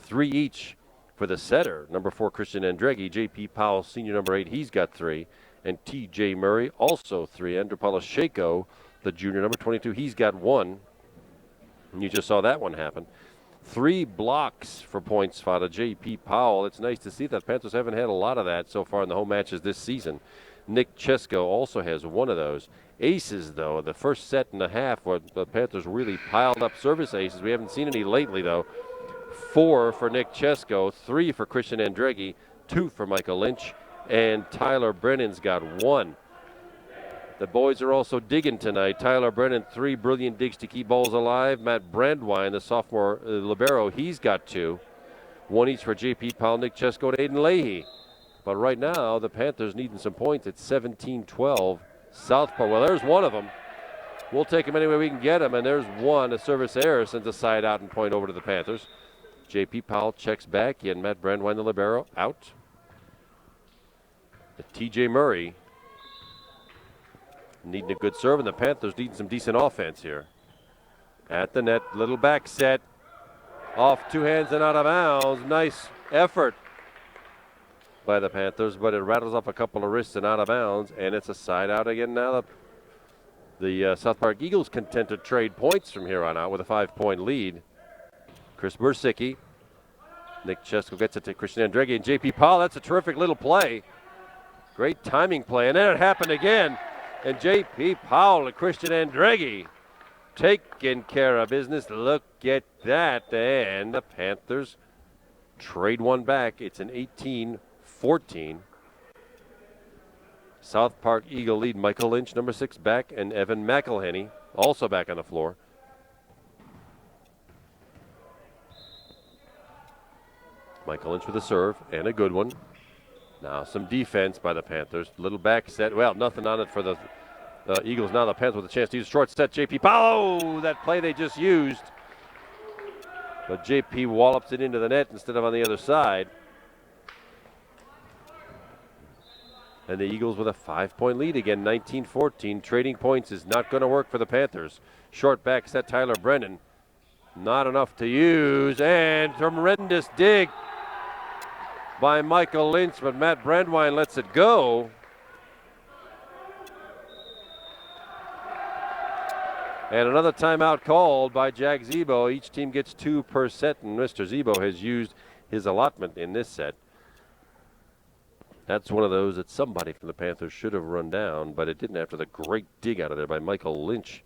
3 each for the setter. Number 4, Christian Andreggi. J.P. Powell, senior number 8, he's got 3. And T.J. Murray, also 3. Andrew Polashenko, the junior number 22, he's got 1. And you just saw that one happen. 3 blocks for points out of J.P. Powell. It's nice to see that. Panthers haven't had a lot of that so far in the home matches this season. Nick Chesko also has 1 of those. Aces, though, the first set and a half where the Panthers really piled up service aces. We haven't seen any lately, though. 4 for Nick Chesko, 3 for Christian Andreggi, 2 for Michael Lynch, and Tyler Brennan's got 1. The boys are also digging tonight. Tyler Brennan, 3 brilliant digs to keep balls alive. Matt Brandwine, the sophomore libero, he's got 2. 1 each for J.P. Powell, Nick Chesko, and Aiden Leahy. But right now, the Panthers needing some points at 17-12. South Park, well, there's one of them. We'll take them any way we can get them, and there's one. A service error sends a side out and point over to the Panthers. J.P. Powell checks back in. Matt Brandwine, the libero, out. T.J. Murray needing a good serve, and the Panthers needing some decent offense here. At the net, little back set. Off 2 hands and out of bounds. Nice effort by the Panthers, but it rattles off a couple of wrists and out of bounds, and it's a side out again now. The South Park Eagles content to trade points from here on out with a 5-point lead. Chris Bursicki. Nick Chesko gets it to Christian Andreggi and J.P. Powell. That's a terrific little play. Great timing play, and then it happened again. And J.P. Powell and Christian Andreggi taking care of business. Look at that. And the Panthers trade one back. It's an 18-14 South Park Eagle lead. Michael Lynch, number 6, back, and Evan McElhenney also back on the floor. Michael Lynch with a serve, and a good one. Now some defense by the Panthers. Little back set. Well, nothing on it for the Eagles. Now the Panthers with a chance to use a short set. JP Powell, that play they just used. But JP wallops it into the net instead of on the other side. And the Eagles with a 5-point lead again, 19-14. Trading points is not going to work for the Panthers. Short back set, Tyler Brennan. Not enough to use, and tremendous dig by Michael Lynch, but Matt Brandwine lets it go. And another timeout called by Jack Zebo. Each team gets 2 per set, and Mr. Zebo has used his allotment in this set. That's one of those that somebody from the Panthers should have run down, but it didn't after the great dig out of there by Michael Lynch.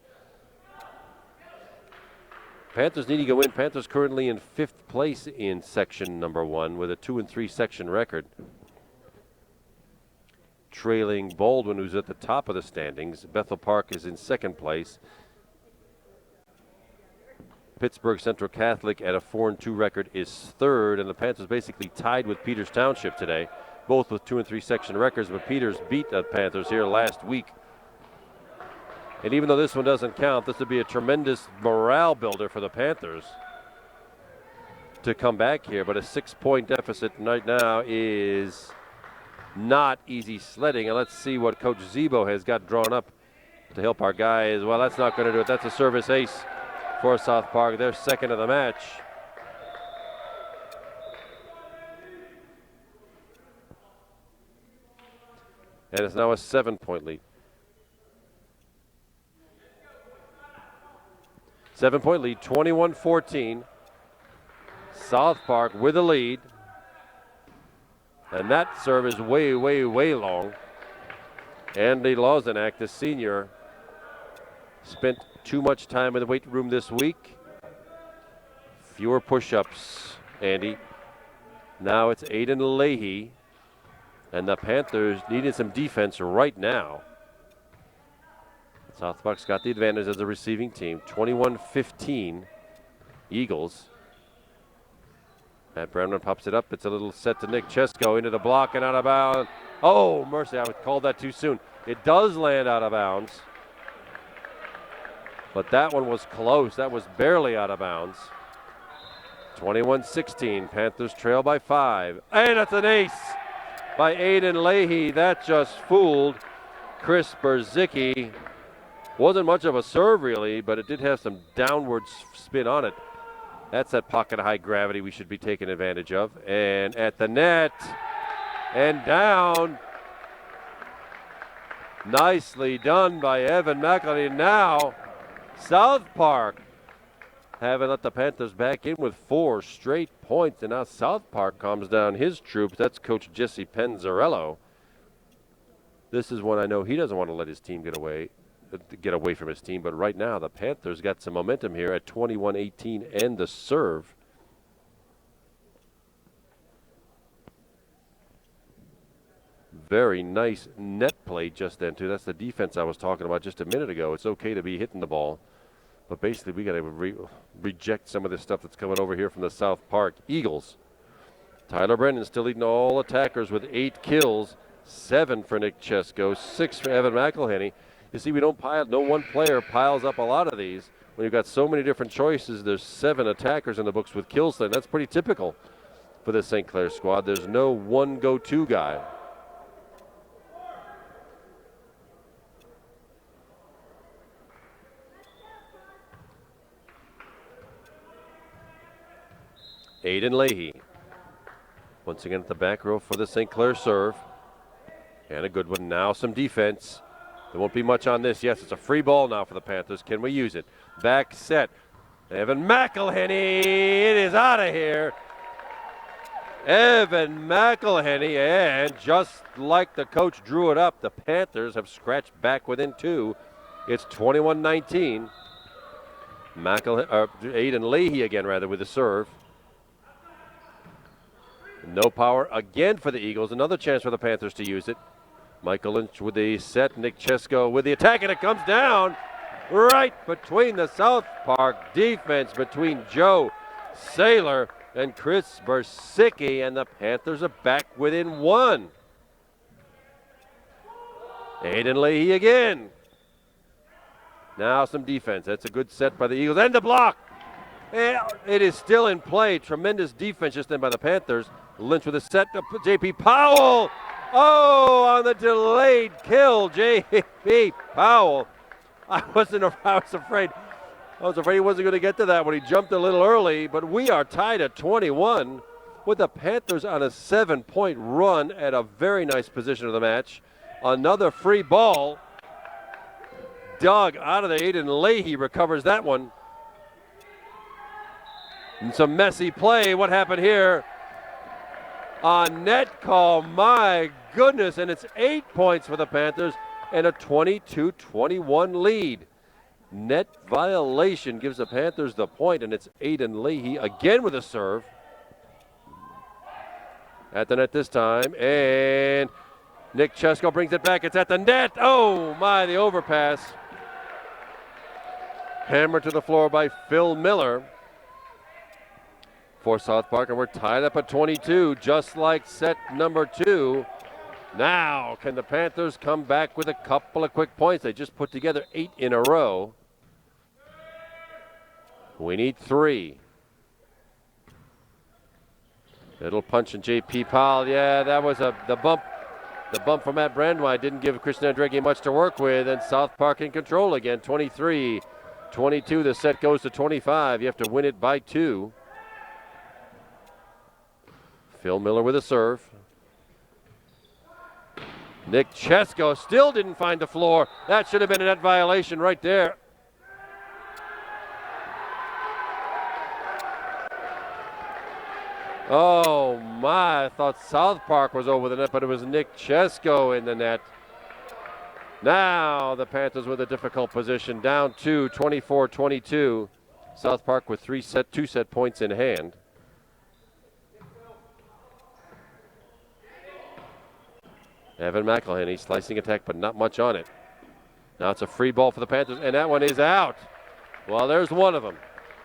Panthers need to go in. Panthers currently in 5th place in section number 1 with a 2-3 section record. Trailing Baldwin, who's at the top of the standings. Bethel Park is in 2nd place. Pittsburgh Central Catholic at a 4-2 record is 3rd, and the Panthers basically tied with Peters Township today, both with 2-3 section records, but Peters beat the Panthers here last week. And even though this one doesn't count, this would be a tremendous morale builder for the Panthers to come back here. But a 6-point deficit right now is not easy sledding. And let's see what Coach Zebo has got drawn up to help our guys. Well, that's not going to do it. That's a service ace for South Park. They're 2nd of the match. And it's now a 7-point lead. 7-point lead, 21-14. South Park with a lead. And that serve is way, way, way long. Andy Lozenak, the senior, spent too much time in the weight room this week. Fewer push-ups, Andy. Now it's Aiden Leahy. And the Panthers needed some defense right now. South Park's got the advantage as a receiving team. 21-15 Eagles. Matt Brownman pops it up. It's a little set to Nick Chesko into the block and out of bounds. Oh, mercy, I called that too soon. It does land out of bounds. But that one was close. That was barely out of bounds. 21-16. Panthers trail by 5. And it's an ace by Aiden Leahy. That just fooled Chris Berzicki. Wasn't much of a serve, really, but it did have some downward spin on it. That's that pocket of high gravity we should be taking advantage of. And at the net and down. Nicely done by Evan McElhenney. Now, South Park having let the Panthers back in with 4 straight points. And now South Park calms down his troops. That's Coach Jesse Penzarello. This is one I know he doesn't want to let his team get away from his team, but right now the Panthers got some momentum here at 21-18 and the serve. Very nice net play just then too. That's the defense I was talking about just a minute ago. It's okay to be hitting the ball, but basically we got to reject some of this stuff that's coming over here from the South Park Eagles. Tyler Brennan still leading all attackers with 8 kills, 7 for Nick Chesko, 6 for Evan McElhenney. You see, no one player piles up a lot of these. When you've got so many different choices, there's 7 attackers in the books with kills. That's pretty typical for the St. Clair squad. There's no one go-to guy. Aiden Leahy. Once again at the back row for the St. Clair serve. And a good one. Now some defense. There won't be much on this. Yes, it's a free ball now for the Panthers. Can we use it? Back set. Evan McElhenney. It is out of here. Evan McElhenney. And just like the coach drew it up, the Panthers have scratched back within 2. It's 21-19. Aiden Leahy again, with the serve. No power again for the Eagles. Another chance for the Panthers to use it. Michael Lynch with the set. Nick Chesko with the attack, and it comes down right between the South Park defense, between Joe Saylor and Chris Bersicki, and the Panthers are back within one. Aiden Leahy again. Now some defense. That's a good set by the Eagles. And the block. It is still in play. Tremendous defense just then by the Panthers. Lynch with a set to J.P. Powell. Oh, on the delayed kill, J.P. Powell. I was afraid he wasn't going to get to that when he jumped a little early, but we are tied at 21 with the Panthers on a 7-point run at a very nice position of the match. Another free ball. Dug out of the Aiden Leahy recovers that one. And some messy play. What happened here? A net call, my goodness, and it's 8 points for the Panthers and a 22-21 lead. Net violation gives the Panthers the point, and it's Aiden Leahy again with a serve. At the net this time, and Nick Chesko brings it back. It's at the net. Oh, my, the overpass. Hammered to the floor by Phil Miller for South Park, and we're tied up at 22, just like set number 2. Now, can the Panthers come back with a couple of quick points? They just put together 8 in a row. We need 3. Little punch in J.P. Powell. Yeah, that was the bump. The bump from Matt Brandwine didn't give Christian Andreggi much to work with, and South Park in control again. 23-22, the set goes to 25. You have to win it by 2. Phil Miller with a serve. Nick Chesko still didn't find the floor. That should have been a net violation right there. Oh my, I thought South Park was over the net, but it was Nick Chesko in the net. Now the Panthers with a difficult position, down 2, 24-22. South Park with 2 set points in hand. Evan McElhenney slicing attack, but not much on it. Now it's a free ball for the Panthers, and that one is out. Well, there's one of them.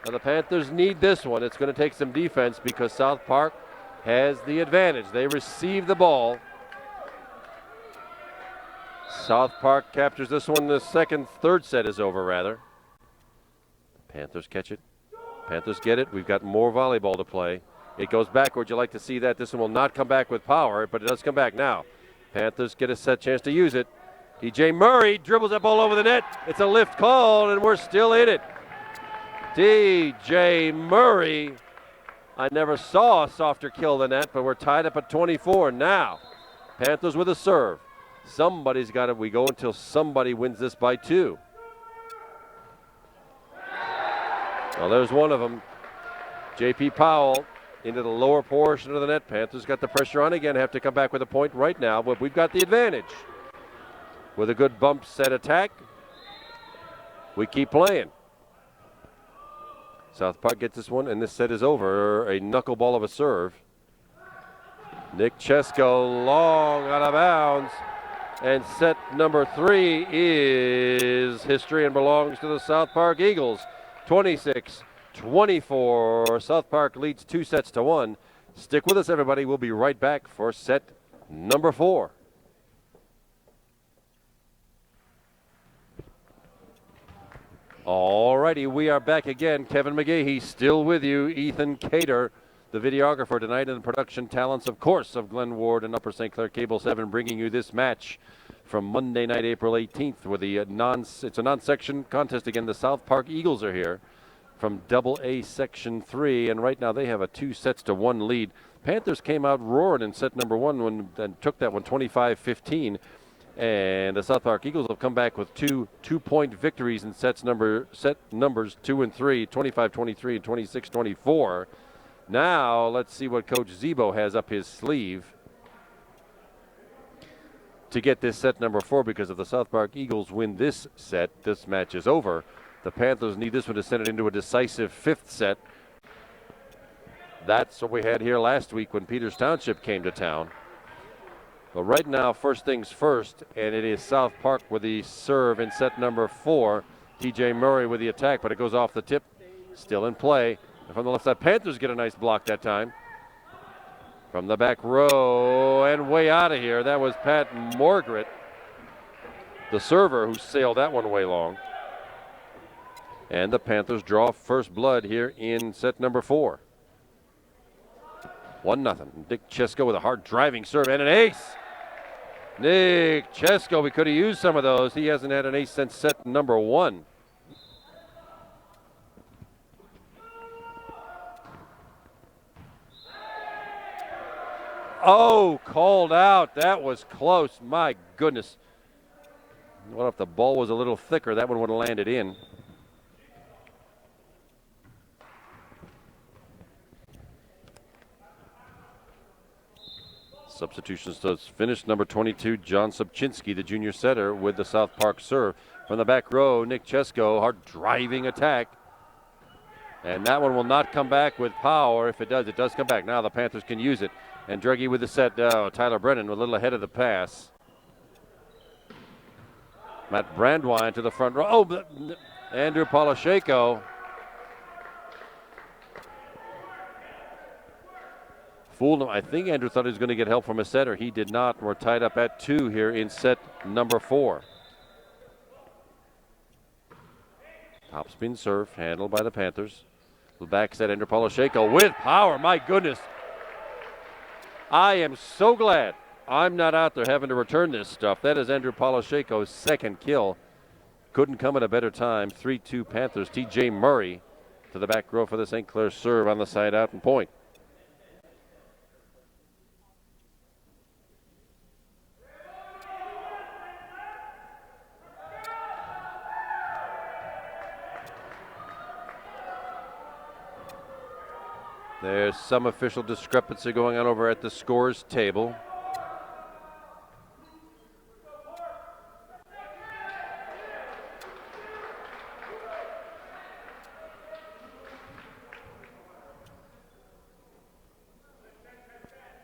Now the Panthers need this one. It's going to take some defense because South Park has the advantage. They receive the ball. South Park captures this one. The third set is over, rather. Panthers catch it. Panthers get it. We've got more volleyball to play. It goes backward. You like to see that. This one will not come back with power, but it does come back now. Panthers get a set chance to use it. DJ Murray dribbles that ball over the net. It's a lift call, and we're still in it. DJ Murray. I never saw a softer kill than that, but we're tied up at 24 now. Panthers with a serve. Somebody's got it. We go until somebody wins this by 2. Well, there's one of them. J.P. Powell into the lower portion of the net. Panthers got the pressure on again. Have to come back with a point right now, but we've got the advantage. With a good bump set attack, we keep playing. South Park gets this one, and this set is over. A knuckleball of a serve. Nick Chesko long out of bounds. And set number 3 is history and belongs to the South Park Eagles. 26-24. South Park leads 2-1. Stick with us, everybody. We'll be right back for set number 4. All righty, we are back again. Kevin McGahee still with you. Ethan Cater, the videographer tonight, and the production talents, of course, of Glenn Ward and Upper St. Clair Cable 7, bringing you this match from Monday night, April 18th, where it's a non-section contest again. The South Park Eagles are here from Double-A Section 3, and right now they have a 2-1 lead. Panthers came out roaring in set number 1 and took that one 25-15. And the South Park Eagles have come back with 2 two-point victories in set numbers 2 and 3, 25-23 and 26-24. Now let's see what Coach Zebo has up his sleeve to get this set number 4, because if the South Park Eagles win this set, this match is over. The Panthers need this one to send it into a decisive 5th set. That's what we had here last week when Peters Township came to town. But right now, first things first, and it is South Park with the serve in set number 4. TJ Murray with the attack, but it goes off the tip. Still in play. And from the left side, Panthers get a nice block that time. From the back row and way out of here, that was Pat Morgret, the server, who sailed that one way long. And the Panthers draw first blood here in set number 4. 1-0. Nick Chesko with a hard driving serve and an ace. Nick Chesko, we could have used some of those. He hasn't had an ace since set number 1. Oh, called out. That was close. My goodness. What if the ball was a little thicker? That one would have landed in. Substitutions to finish. Number 22, John Subchinski, the junior setter, with the South Park serve. From the back row, Nick Chesko, hard driving attack. And that one will not come back with power. If it does come back. Now the Panthers can use it. And Dregge with the set. Tyler Brennan a little ahead of the pass. Matt Brandwine to the front row. Oh, Andrew Polisheko. Fooled him. I think Andrew thought he was going to get help from a setter. He did not. We're tied up at 2 here in set number 4. Topspin serve handled by the Panthers. The back set, Andrew Polisheko with power. My goodness. I am so glad I'm not out there having to return this stuff. That is Andrew Polisheko's second kill. Couldn't come at a better time. 3-2 Panthers. TJ Murray to the back row for the St. Clair serve on the side out and point. There's some official discrepancy going on over at the scores table.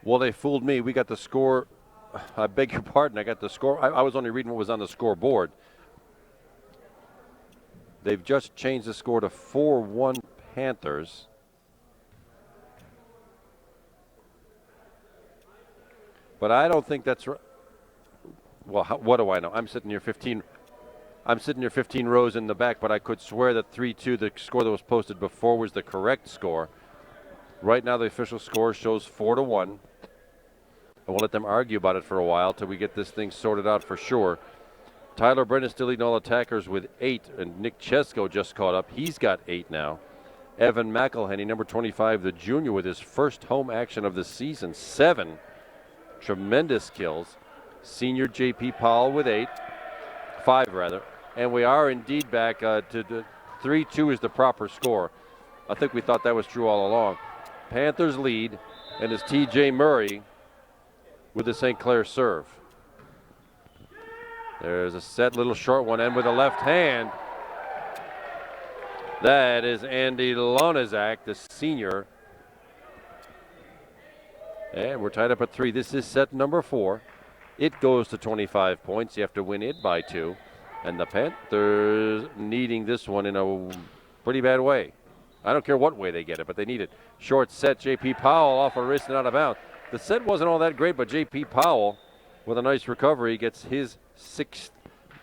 Well, they fooled me. We got the score. I beg your pardon. I got the score. I was only reading what was on the scoreboard. They've just changed the score to 4-1 Panthers. But I don't think that's right. Well, what do I know? I'm sitting here 15 rows in the back, but I could swear that 3-2, the score that was posted before, was the correct score. Right now, the official score shows 4-1. And we'll let them argue about it for a while till we get this thing sorted out for sure. Tyler Brennan still leading all attackers with 8, and Nick Chesko just caught up. He's got 8 now. Evan McElhenney, number 25, the junior, with his first home action of the season, 7. Tremendous kills. Senior J.P. Powell with 5 rather. And we are indeed back to 3-2 is the proper score. I think we thought that was true all along. Panthers lead, and it's T.J. Murray with the St. Clair serve. There's a set little short one, and with the left hand, that is Andy Lonizak, the senior. And we're tied up at 3. This is set number 4. It goes to 25 points. You have to win it by 2. And the Panthers needing this one in a pretty bad way. I don't care what way they get it, but they need it. Short set, J.P. Powell off a wrist and out of bounds. The set wasn't all that great, but J.P. Powell, with a nice recovery, gets his 6th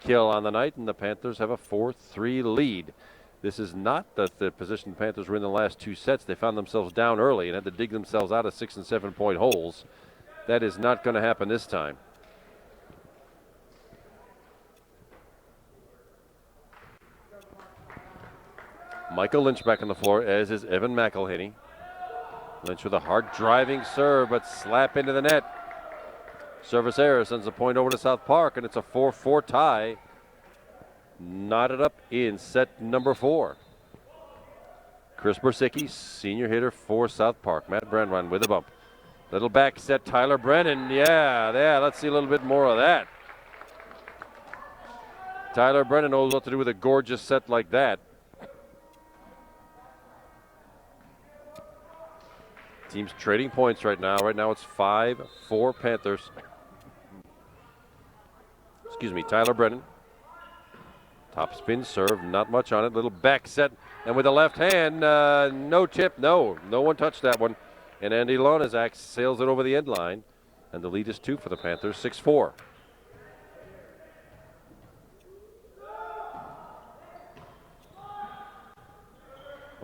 kill on the night, and the Panthers have a 4-3 lead. This is not the position the Panthers were in the last 2 sets. They found themselves down early and had to dig themselves out of 6- and 7-point holes. That is not going to happen this time. Michael Lynch back on the floor, as is Evan McElhenney. Lynch with a hard driving serve, but slap into the net. Service error sends a point over to South Park, and it's a 4-4 tie. Knotted up in set number 4. Chris Bersicki, senior hitter for South Park. Matt Brandwine with a bump. Little back set, Tyler Brennan. Yeah, let's see a little bit more of that. Tyler Brennan knows what to do with a gorgeous set like that. Teams trading points right now. Right now it's 5-4 Panthers. Tyler Brennan. Top spin serve, not much on it. Little back set, and with the left hand, no tip, no one touched that one. And Andy Lonizak sails it over the end line, and the lead is 2 for the Panthers, 6-4.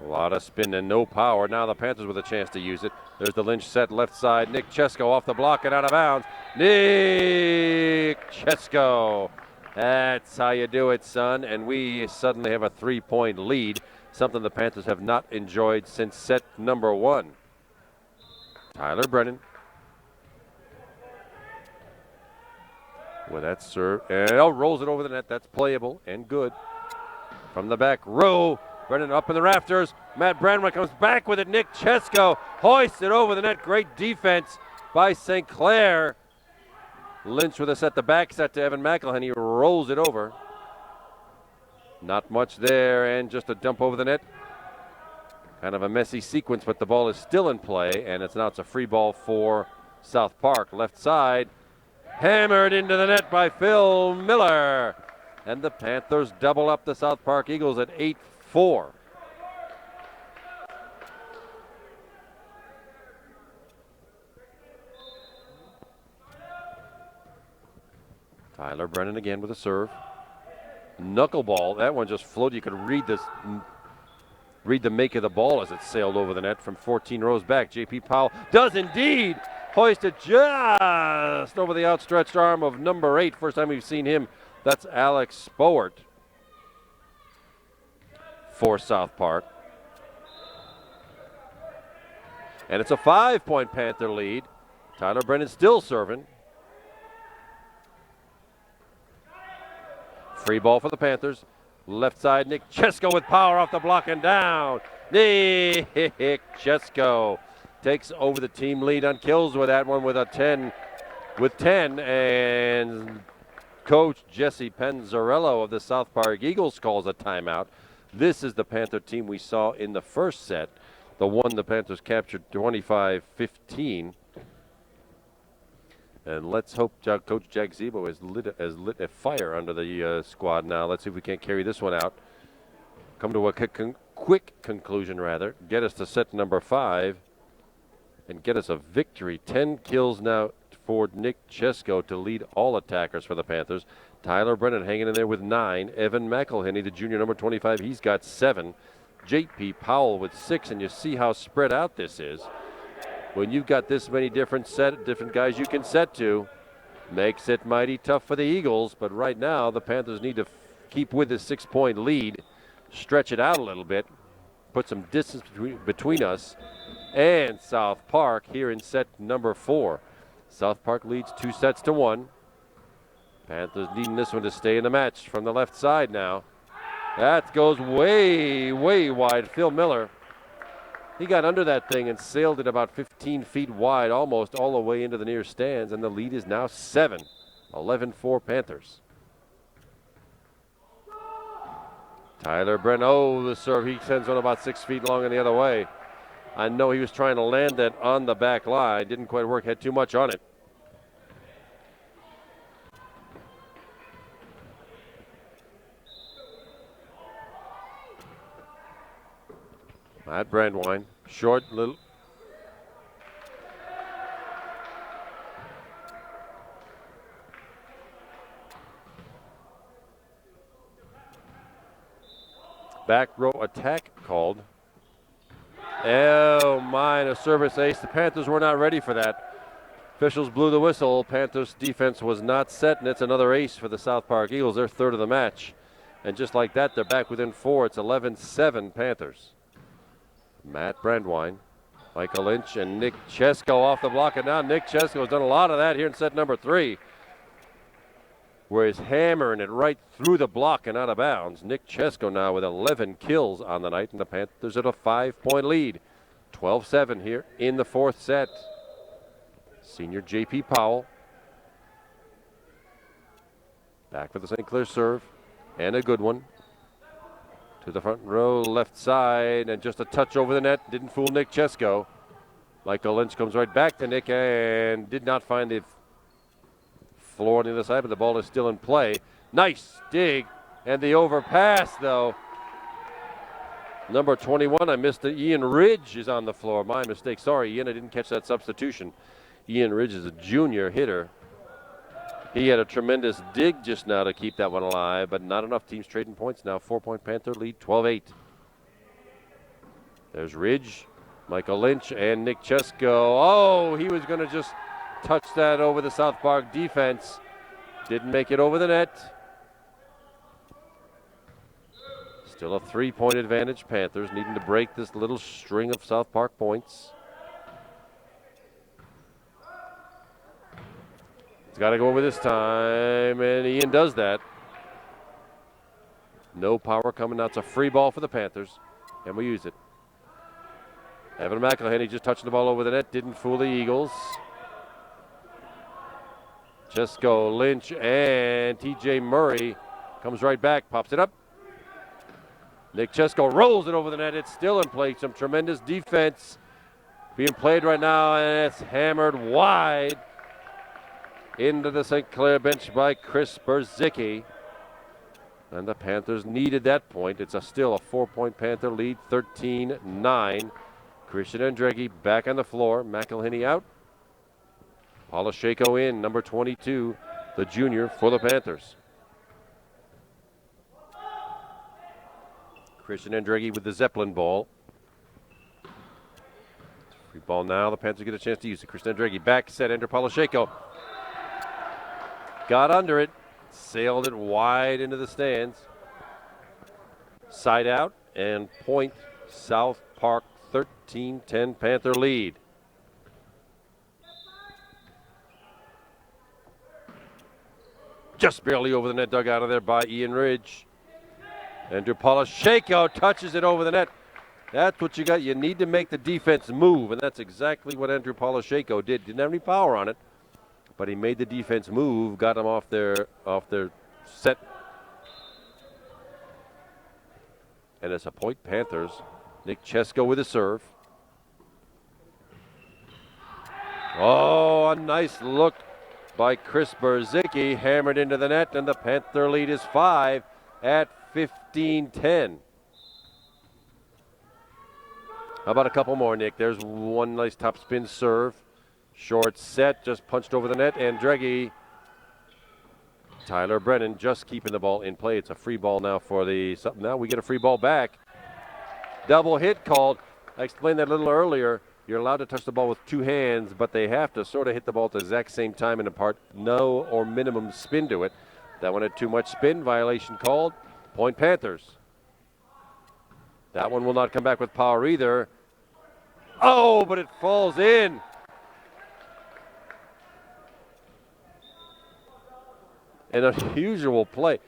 A lot of spin and no power. Now the Panthers with a chance to use it. There's the Lynch set, left side. Nick Chesko off the block and out of bounds. Nick Chesko. That's how you do it, son. And we suddenly have a 3-point lead, something the Panthers have not enjoyed since set number 1. Tyler Brennan with that serve. And rolls it over the net. That's playable and good. From the back row. Brennan up in the rafters. Matt Brandwine comes back with it. Nick Chesko hoists it over the net. Great defense by St. Clair. Lynch with a set, the back set to Evan McElhenney. He rolls it over. Not much there, and just a dump over the net. Kind of a messy sequence, but the ball is still in play, and it's a free ball for South Park. Left side, hammered into the net by Phil Miller. And the Panthers double up the South Park Eagles at 8-4. Tyler Brennan again with a serve. Knuckleball, that one just floated. You could read the make of the ball as it sailed over the net from 14 rows back. J.P. Powell does indeed hoist it just over the outstretched arm of number 8. First time we've seen him. That's Alex Spowart for South Park. And it's a 5-point Panther lead. Tyler Brennan still serving. Free ball for the Panthers. Left side, Nick Chesko with power off the block and down. Nick Chesko takes over the team lead on kills with that one with 10. And Coach Jesse Penzarello of the South Park Eagles calls a timeout. This is the Panther team we saw in the first set, the one the Panthers captured 25-15. And let's hope Coach Jack Zebo has lit a fire under the squad now. Let's see if we can't carry this one out. Come to a quick conclusion, rather. Get us to set number 5 and get us a victory. 10 kills now for Nick Chesko to lead all attackers for the Panthers. Tyler Brennan hanging in there with 9. Evan McElhenney, the junior number 25, he's got 7. J.P. Powell with 6, and you see how spread out this is. When you've got this many different guys you can set to, makes it mighty tough for the Eagles. But right now, the Panthers need to keep with this 6-point lead, stretch it out a little bit, put some distance between us and South Park here in set number 4. South Park leads 2-1. Panthers needing this one to stay in the match from the left side now. That goes way, way wide. Phil Miller. He got under that thing and sailed it about 15 feet wide, almost all the way into the near stands, and the lead is now 7. 11-4 Panthers. Tyler Brennan, the serve, he sends one about 6 feet long and the other way. I know he was trying to land that on the back line. Didn't quite work, had too much on it. Matt Brandwine, short little. Back row attack called. Oh my, a service ace. The Panthers were not ready for that. Officials blew the whistle. Panthers defense was not set, and it's another ace for the South Park Eagles, their third of the match. And just like that, they're back within 4. It's 11-7 Panthers. Matt Brandwine, Michael Lynch, and Nick Chesko off the block. And now Nick Chesko has done a lot of that here in set number 3, where he's hammering it right through the block and out of bounds. Nick Chesko now with 11 kills on the night, and the Panthers at a 5-point lead. 12-7 here in the 4th set. Senior J.P. Powell. Back for the St. Clair serve, and a good one. To the front row, left side, and just a touch over the net. Didn't fool Nick Chesko. Michael Lynch comes right back to Nick and did not find the floor on the other side, but the ball is still in play. Nice dig, and the overpass, though. Number 21, I missed it. Ian Ridge is on the floor. My mistake. Sorry, Ian, I didn't catch that substitution. Ian Ridge is a junior hitter. He had a tremendous dig just now to keep that one alive, but not enough. Teams trading points now. 4-point Panther lead, 12-8. There's Ridge, Michael Lynch, and Nick Chesko. Oh, he was going to just touch that over the South Park defense. Didn't make it over the net. Still a 3-point advantage. Panthers needing to break this little string of South Park points. It's got to go over this time, and Ian does that. No power coming out. It's a free ball for the Panthers, and we use it. Evan McElhenney just touching the ball over the net. Didn't fool the Eagles. Chesko, Lynch, and TJ Murray comes right back, pops it up. Nick Chesko rolls it over the net. It's still in play. Some tremendous defense being played right now, and it's hammered wide into the St. Clair bench by Chris Berzicki. And the Panthers needed that point. It's still a 4-point Panther lead, 13-9. Christian Andreggi back on the floor. McElhenney out. Polisheko in, number 22, the junior for the Panthers. Christian Andreggi with the Zeppelin ball. Free ball now. The Panthers get a chance to use it. Christian Andreggi back set. Enter Polisheko. Got under it. Sailed it wide into the stands. Side out and point South Park 13-10 Panther lead. Just barely over the net, dug out of there by Ian Ridge. Andrew Polisheko touches it over the net. That's what you got. You need to make the defense move, and that's exactly what Andrew Polisheko did. Didn't have any power on it, but he made the defense move, got them off their set. And it's a point Panthers. Nick Chesko with a serve. Oh, a nice look by Chris Berzicki, hammered into the net, and the Panther lead is 5 at 15-10. How about a couple more, Nick? There's one nice top spin serve. Short set, just punched over the net, and Andreggi. Tyler Brennan just keeping the ball in play. It's a free ball now for the... Now we get a free ball back. Double hit called. I explained that a little earlier. You're allowed to touch the ball with two hands, but they have to sort of hit the ball at the exact same time and impart no or minimum spin to it. That one had too much spin. Violation called. Point Panthers. That one will not come back with power either. Oh, but it falls in. An unusual play.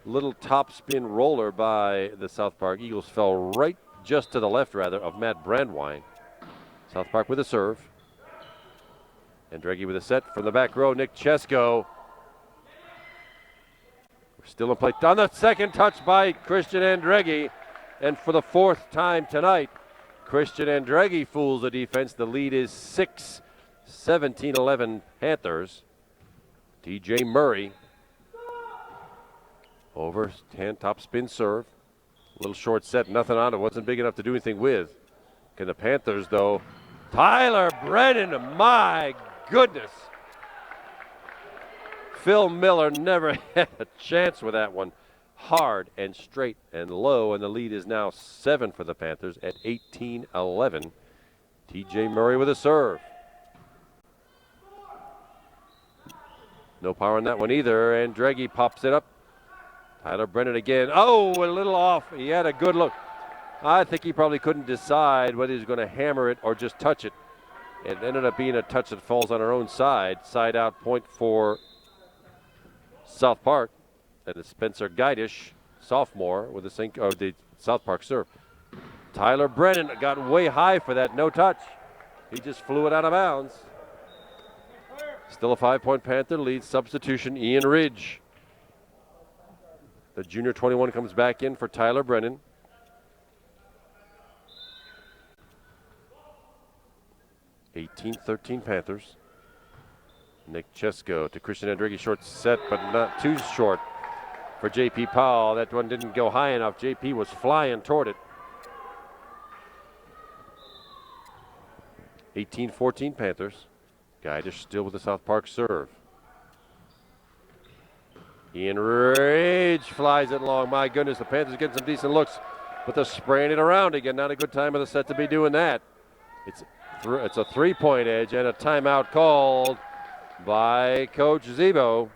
Little top spin roller by the South Park Eagles fell right just to the left, rather, of Matt Brandwine. South Park with a serve. Andreggi with a set from the back row. Nick Chesko. We're still in play. On the second touch by Christian Andreggi. And for the fourth time tonight, Christian Andreggi fools the defense. The lead is 6, 17-11 Panthers. TJ Murray. Over hand top spin serve. A little short set, nothing on it. Wasn't big enough to do anything with. Can the Panthers, though? Tyler Brennan, my goodness. Phil Miller never had a chance with that one. Hard and straight and low, and the lead is now 7 for the Panthers at 18-11. TJ Murray with a serve. No power on that one either, and Andreggi pops it up. Tyler Brennan again. Oh, a little off. He had a good look. I think he probably couldn't decide whether he was going to hammer it or just touch it. It ended up being a touch that falls on our own side. Side out point for South Park. And it's Spencer Geidish, sophomore, with the South Park serve. Tyler Brennan got way high for that. No touch. He just flew it out of bounds. Still a 5-point Panther lead. Substitution, Ian Ridge. The junior 21 comes back in for Tyler Brennan. (18-13 Panthers. Nick Chesko to Christian Andrighi, short set, but not too short for J.P. Powell. That one didn't go high enough. J.P. was flying toward it. 18-14 Panthers. Guidish still with the South Park serve. Ian Ridge flies it long. My goodness, the Panthers getting some decent looks, but they're spraying it around again. Not a good time of the set to be doing that. It's a three-point edge and a timeout called by Coach Zebo.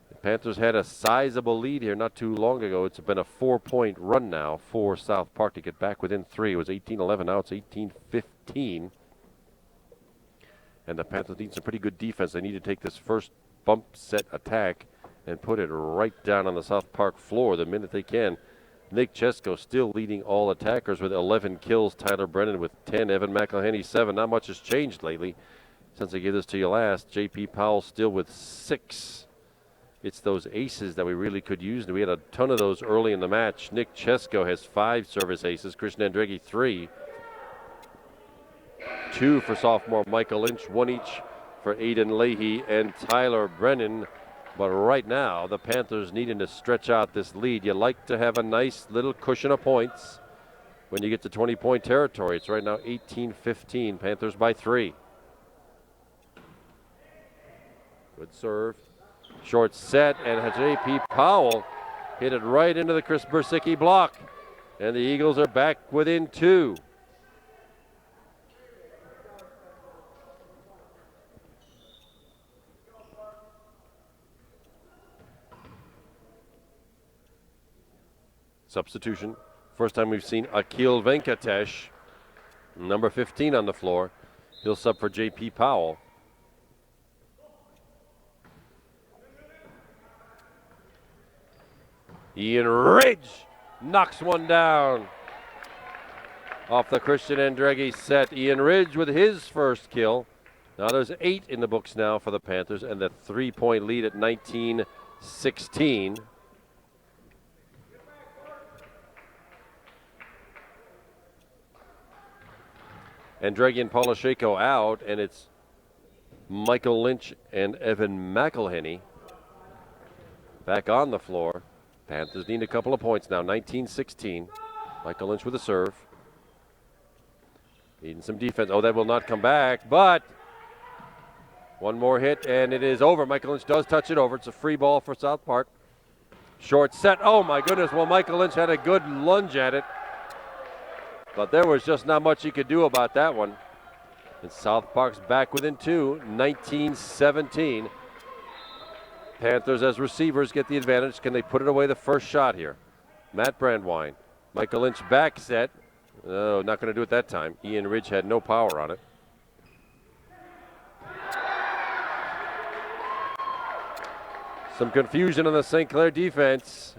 The Panthers had a sizable lead here not too long ago. It's been a 4-point run now for South Park to get back within 3. It was 18-11. Now it's 18-15. And the Panthers need some pretty good defense. They need to take this first bump set attack and put it right down on the South Park floor the minute they can. Nick Chesko still leading all attackers with 11 kills. Tyler Brennan with 10. Evan McElhenney 7. Not much has changed lately since I gave this to you last. J.P. Powell still with 6. It's those aces that we really could use, and we had a ton of those early in the match. Nick Chesko has 5 service aces. Christian Andrighi 3. 2 for sophomore Michael Lynch. 1 each for Aiden Leahy and Tyler Brennan. But right now, the Panthers needing to stretch out this lead. You like to have a nice little cushion of points when you get to 20-point territory. It's right now 18-15. Panthers by 3. Good serve. Short set, and J.P. Powell hit it right into the Chris Bersicki block. And the Eagles are back within 2. Substitution. First time we've seen Akil Venkatesh, number 15 on the floor. He'll sub for J.P. Powell. Ian Ridge knocks one down off the Christian Andrighi set. Ian Ridge with his first kill. Now there's 8 in the books now for the Panthers, and the 3-point lead at 19-16. Andrighi and Polasheko out, and it's Michael Lynch and Evan McElhenney back on the floor. Panthers need a couple of points now, 19-16. Michael Lynch with a serve. Needing some defense. Oh, that will not come back, but one more hit, and it is over. Michael Lynch does touch it over. It's a free ball for South Park. Short set. Oh, my goodness. Well, Michael Lynch had a good lunge at it, but there was just not much he could do about that one. And South Park's back within 2, 19-17. Panthers as receivers get the advantage. Can they put it away the first shot here? Matt Brandwine. Michael Lynch back set. Oh, not going to do it that time. Ian Ridge had no power on it. Some confusion on the St. Clair defense.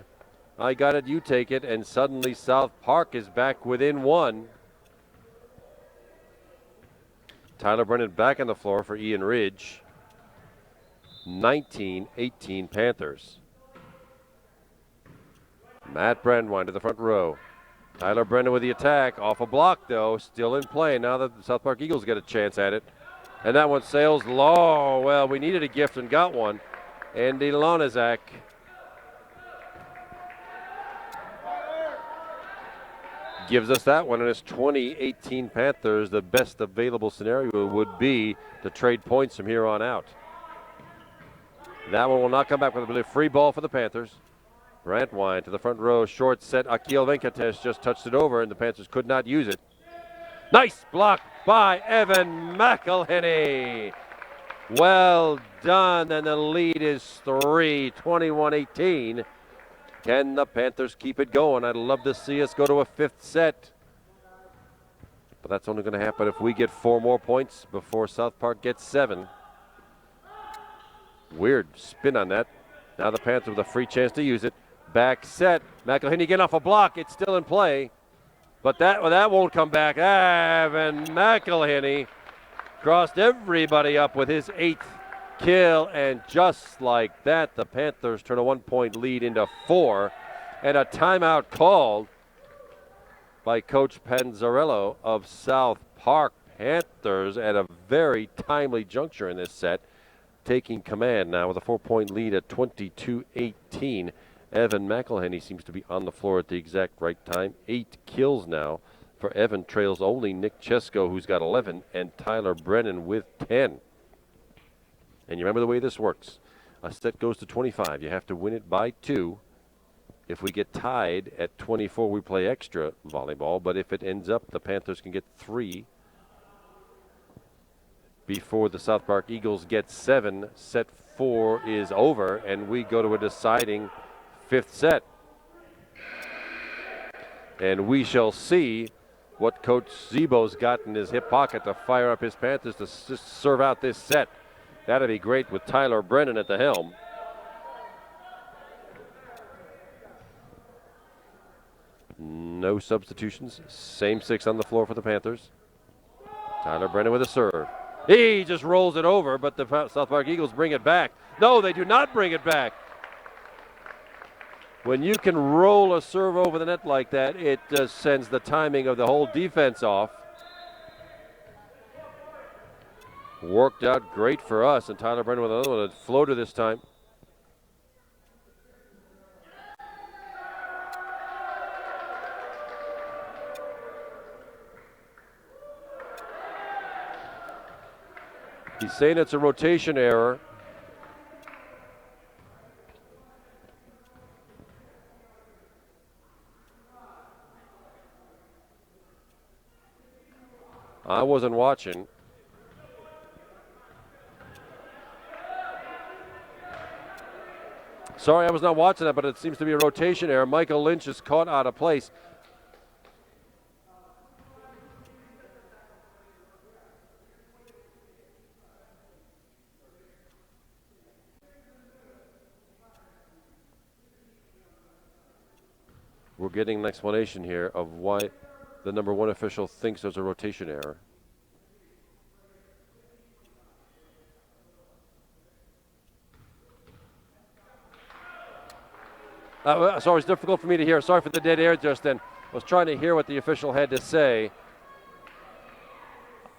I got it, you take it, and suddenly South Park is back within 1. Tyler Brennan back on the floor for Ian Ridge. 19-18 Panthers. Matt Brandwine to the front row. Tyler Brennan with the attack. Off a block, though. Still in play. Now the South Park Eagles get a chance at it. And that one sails low. Well, we needed a gift and got one. Andy Lonizak. Gives us that one, and it's 20-18 Panthers. The best available scenario would be to trade points from here on out. That one will not come back with a free ball for the Panthers. Brandwine to the front row, short set. Akil Venkatesh just touched it over, and the Panthers could not use it. Nice block by Evan McElhenney. Well done, and the lead is 3, 21-18. Can the Panthers keep it going? I'd love to see us go to a 5th set. But that's only going to happen if we get 4 more points before South Park gets 7. Weird spin on that. Now the Panthers with a free chance to use it. Back set. McElhenney getting off a block. It's still in play. But that won't come back. Evan McElhenney crossed everybody up with his 8th kill. And just like that, the Panthers turn a 1-point lead into 4. And a timeout called by Coach Panzarello of South Park. Panthers at a very timely juncture in this set, taking command now with a 4-point lead at 22-18. Evan McElhenney seems to be on the floor at the exact right time. 8 kills now for Evan, trails only Nick Chesko, who's got 11, and Tyler Brennan with 10. And you remember the way this works. A set goes to 25. You have to win it by 2. If we get tied at 24, we play extra volleyball. But if it ends up, the Panthers can get 3 before the South Park Eagles get 7. Set 4 is over, and we go to a deciding 5th set. And we shall see what Coach Zebo's got in his hip pocket to fire up his Panthers to serve out this set. That'd be great with Tyler Brennan at the helm. No substitutions. Same 6 on the floor for the Panthers. Tyler Brennan with a serve. He just rolls it over, but the South Park Eagles bring it back. No, they do not bring it back. When you can roll a serve over the net like that, it just sends the timing of the whole defense off. Worked out great for us, and Tyler Brennan with another one, a floater this time. He's saying it's a rotation error. I wasn't watching. Sorry, I was not watching that, but it seems to be a rotation error. Michael Lynch is caught out of place. We're getting an explanation here of why the number 1 official thinks there's a rotation error. Sorry, it's difficult for me to hear. Sorry for the dead air just then. I was trying to hear what the official had to say.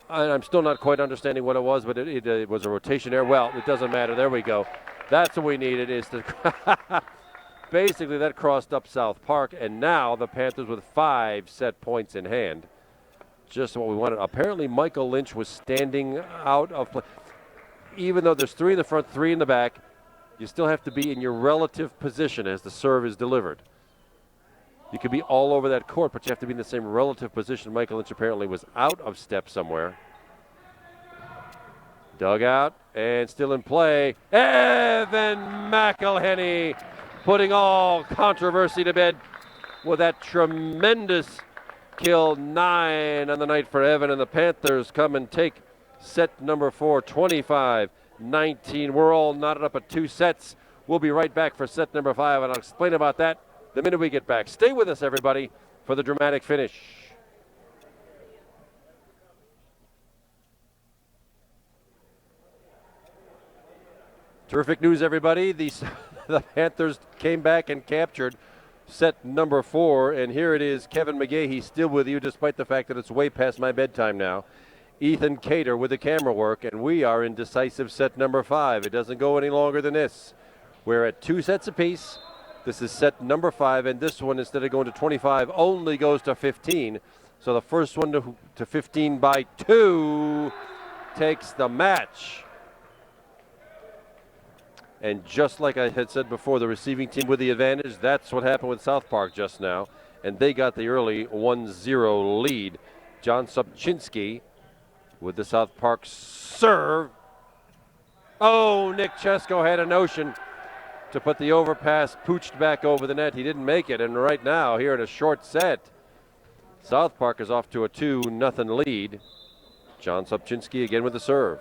I'm still not quite understanding what it was, but it was a rotation error. Well, it doesn't matter. There we go. That's what we needed, is to basically that crossed up South Park, and now the Panthers with 5 set points in hand. Just what we wanted. Apparently Michael Lynch was standing out of play. Even though there's 3 in the front, 3 in the back, you still have to be in your relative position as the serve is delivered. You could be all over that court, but you have to be in the same relative position. Michael Lynch apparently was out of step somewhere. Dug out and still in play. Evan McElhenney putting all controversy to bed with that tremendous kill. 9 on the night for Evan, and the Panthers come and take set number 4, 25-19. We're all knotted up at 2 sets. We'll be right back for set number 5, and I'll explain about that the minute we get back. Stay with us, everybody, for the dramatic finish. Terrific news, everybody. The Panthers came back and captured set number 4, and here it is. Kevin McGahey still with you, despite the fact that it's way past my bedtime now. Ethan Cater with the camera work, and we are in decisive set number 5. It doesn't go any longer than this. We're at 2 sets apiece. This is set number 5, and this one, instead of going to 25, only goes to 15. So the first one to 15 by 2 takes the match. And just like I had said before, the receiving team with the advantage. That's what happened with South Park just now. And they got the early 1-0 lead. John Sobczynski with the South Park serve. Oh, Nick Chesko had a notion to put the overpass pooched back over the net. He didn't make it. And right now, here in a short set, South Park is off to a 2-0 lead. John Sobczynski again with the serve.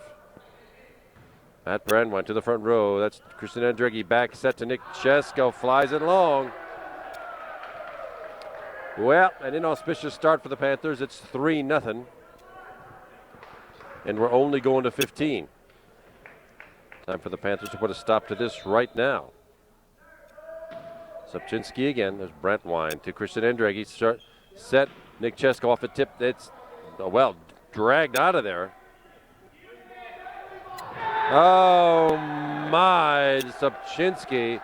Matt Brandwine to the front row. That's Christian Andreggi back set to Nick Chesko. Flies it long. Well, an inauspicious start for the Panthers. It's 3-0. And we're only going to 15. Time for the Panthers to put a stop to this right now. Sobczynski again. There's Brandwine to Christian Andreggi. Set. Nick Chesko off the tip. It's, well, dragged out of there. Oh my, Subchinski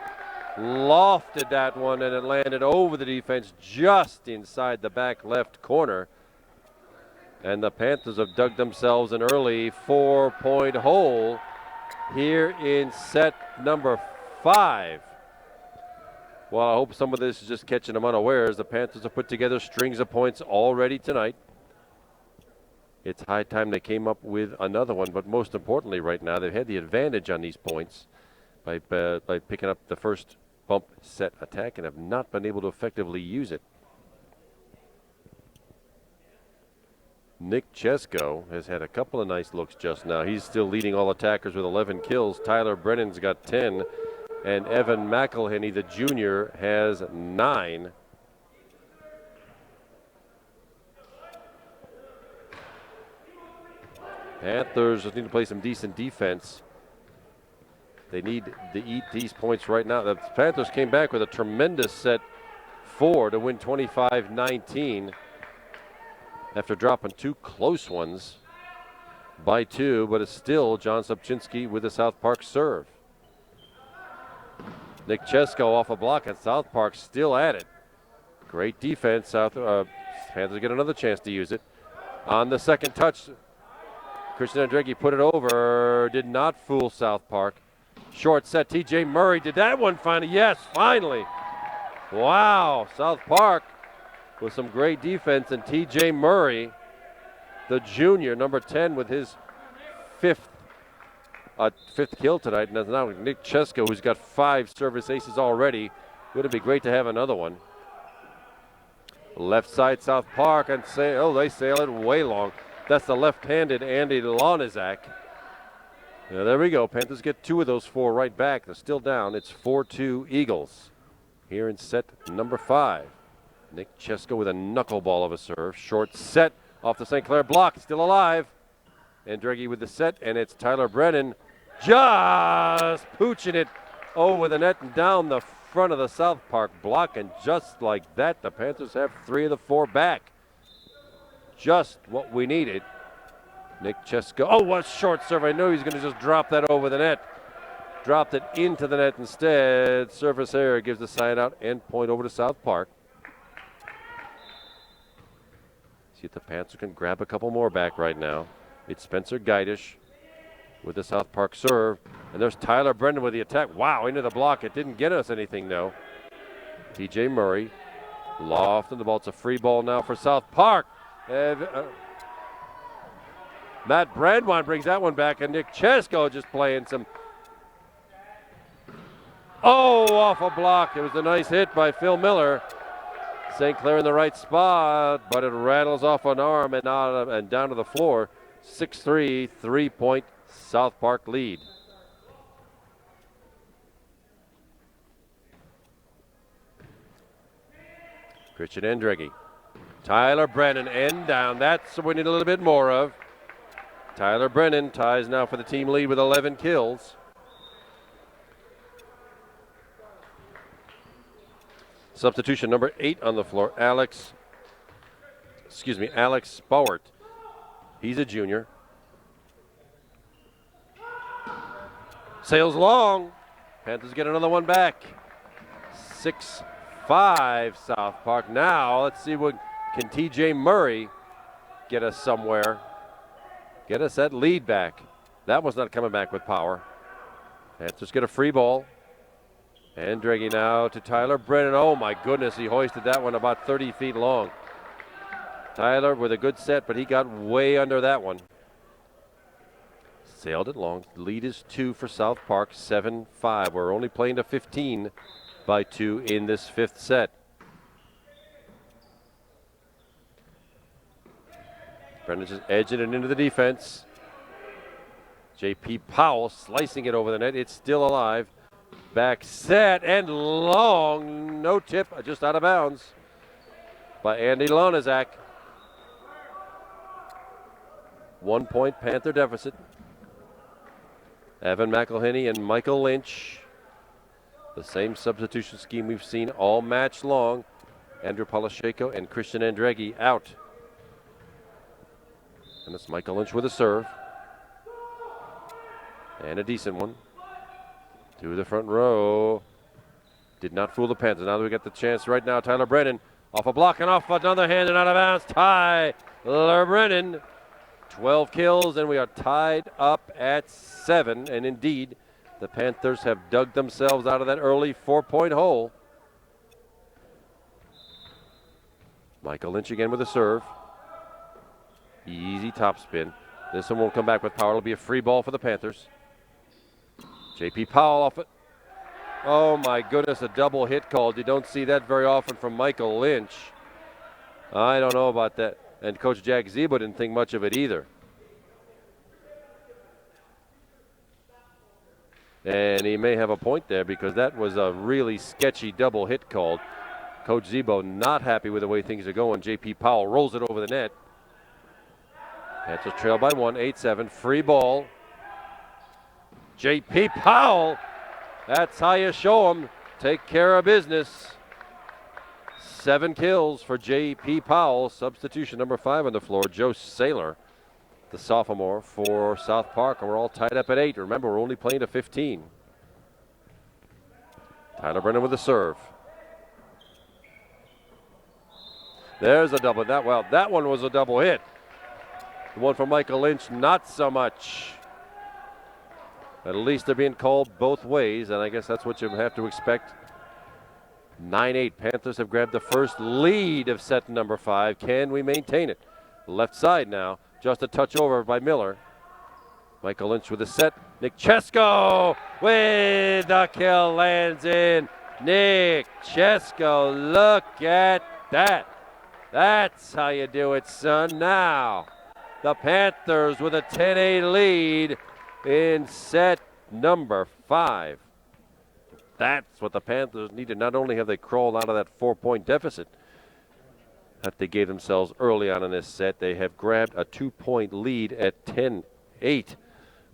lofted that one and it landed over the defense just inside the back left corner. And the Panthers have dug themselves an early 4-point hole here in set number 5. Well, I hope some of this is just catching them unawares. The Panthers have put together strings of points already tonight. It's high time they came up with another one, but most importantly right now, they've had the advantage on these points by picking up the first bump set attack and have not been able to effectively use it. Nick Chesko has had a couple of nice looks just now. He's still leading all attackers with 11 kills. Tyler Brennan's got 10, and Evan McElhenney, the junior, has 9. Panthers just need to play some decent defense. They need to eat these points right now. The Panthers came back with a tremendous set 4 to win 25-19 after dropping 2 close ones by 2, but it's still John Subchinski with the South Park serve. Nick Chesko off a block, and South Park still at it. Great defense. Panthers get another chance to use it. On the second touch, Christian Andreggi put it over. Did not fool South Park. Short set. T.J. Murray did that one finally. Yes, finally. Wow. South Park with some great defense. And T.J. Murray, the junior, number 10, with his fifth kill tonight. And now Nick Chesko, who's got 5 service aces already. Would it be great to have another one? Left side, South Park, and they sail it way long. That's the left-handed Andy Lonizak. Yeah, there we go. Panthers get 2 of those 4 right back. They're still down. It's 4-2 Eagles here in set number 5. Nick Chesko with a knuckleball of a serve. Short set off the St. Clair block. Still alive. Andreggi with the set, and it's Tyler Brennan just pooching it over the net and down the front of the South Park block. And just like that, the Panthers have 3 of the 4 back. Just what we needed. Nick Chesko. Oh, what a short serve. I knew he was going to just drop that over the net. Dropped it into the net instead. Service error gives the side out and point over to South Park. See if the Panthers can grab a couple more back right now. It's Spencer Geidish with the South Park serve. And there's Tyler Brennan with the attack. Wow, into the block. It didn't get us anything, though. T.J. Murray. Lofting the ball. It's a free ball now for South Park. Matt Brandwine brings that one back, and Nick Chesko just playing some. Oh, off a block. It was a nice hit by Phil Miller. St. Clair in the right spot, but it rattles off an arm and down to the floor. 6-3, 3-point South Park lead. Christian Andreggi. Tyler Brennan end down. That's what we need a little bit more of. Tyler Brennan ties now for the team lead with 11 kills. Substitution number 8 on the floor, Alex Spowart. He's a junior. Sails long. Panthers get another one back. 6-5 South Park. Now let's see what can T.J. Murray get us somewhere. Get us that lead back. That was not coming back with power. Panthers get a free ball. Andreggi now to Tyler Brennan. Oh my goodness, he hoisted that one about 30 feet long. Tyler with a good set, but he got way under that one. Sailed it long. Lead is 2 for South Park, 7-5. We're only playing to 15 by 2 in this 5th set. Brennan just edging it into the defense. J.P. Powell slicing it over the net. It's still alive. Back set and long. No tip, just out of bounds by Andy Lonizak. 1 point Panther deficit. Evan McElhenney and Michael Lynch. The same substitution scheme we've seen all match long. Andrew Polisheko and Christian Andreggi out. And it's Michael Lynch with a serve. And a decent one. To the front row. Did not fool the Panthers. Now we get the chance right now. Tyler Brennan off a block and off another hand and out of bounds. Tyler Brennan. 12 kills, and we are tied up at 7. And indeed, the Panthers have dug themselves out of that early 4-point hole. Michael Lynch again with a serve. Easy topspin. This one won't come back with power. It'll be a free ball for the Panthers. J.P. Powell off it. Oh my goodness, a double hit called. You don't see that very often from Michael Lynch. I don't know about that. And Coach Jack Zebo didn't think much of it either. And he may have a point there because that was a really sketchy double hit called. Coach Zebo not happy with the way things are going. J.P. Powell rolls it over the net. Panthers trail by 1, 8-7. Free ball. J.P. Powell. That's how you show them. Take care of business. 7 kills for J.P. Powell. Substitution number 5 on the floor, Joe Saylor, the sophomore for South Park. And we're all tied up at 8. Remember, we're only playing to 15. Tyler Brennan with the serve. There's a double. That one was a double hit. The one from Michael Lynch, not so much. At least they're being called both ways, and I guess that's what you have to expect. 9-8. Panthers have grabbed the first lead of set number 5. Can we maintain it? Left side now. Just a touch over by Miller. Michael Lynch with the set. Nick Chesko with the kill, lands in. Nick Chesko, look at that. That's how you do it, son. Now, the Panthers with a 10-8 lead in set number 5. That's what the Panthers needed. Not only have they crawled out of that 4-point deficit that they gave themselves early on in this set, they have grabbed a 2-point lead at 10-8.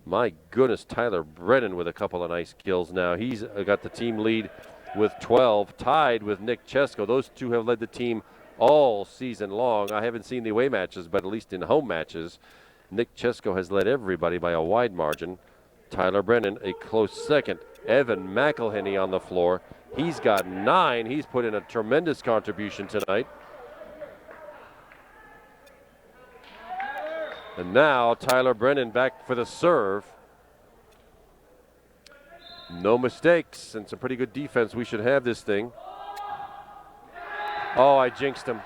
My goodness, Tyler Brennan with a couple of nice kills now. He's got the team lead with 12, tied with Nick Chesko. Those two have led the team all season long. I haven't seen the away matches, but at least in home matches, Nick Chesko has led everybody by a wide margin. Tyler Brennan a close second. Evan McElhenney on the floor. He's got 9. He's put in a tremendous contribution tonight. And now Tyler Brennan back for the serve. No mistakes and some pretty good defense. We should have this thing. Oh, I jinxed him.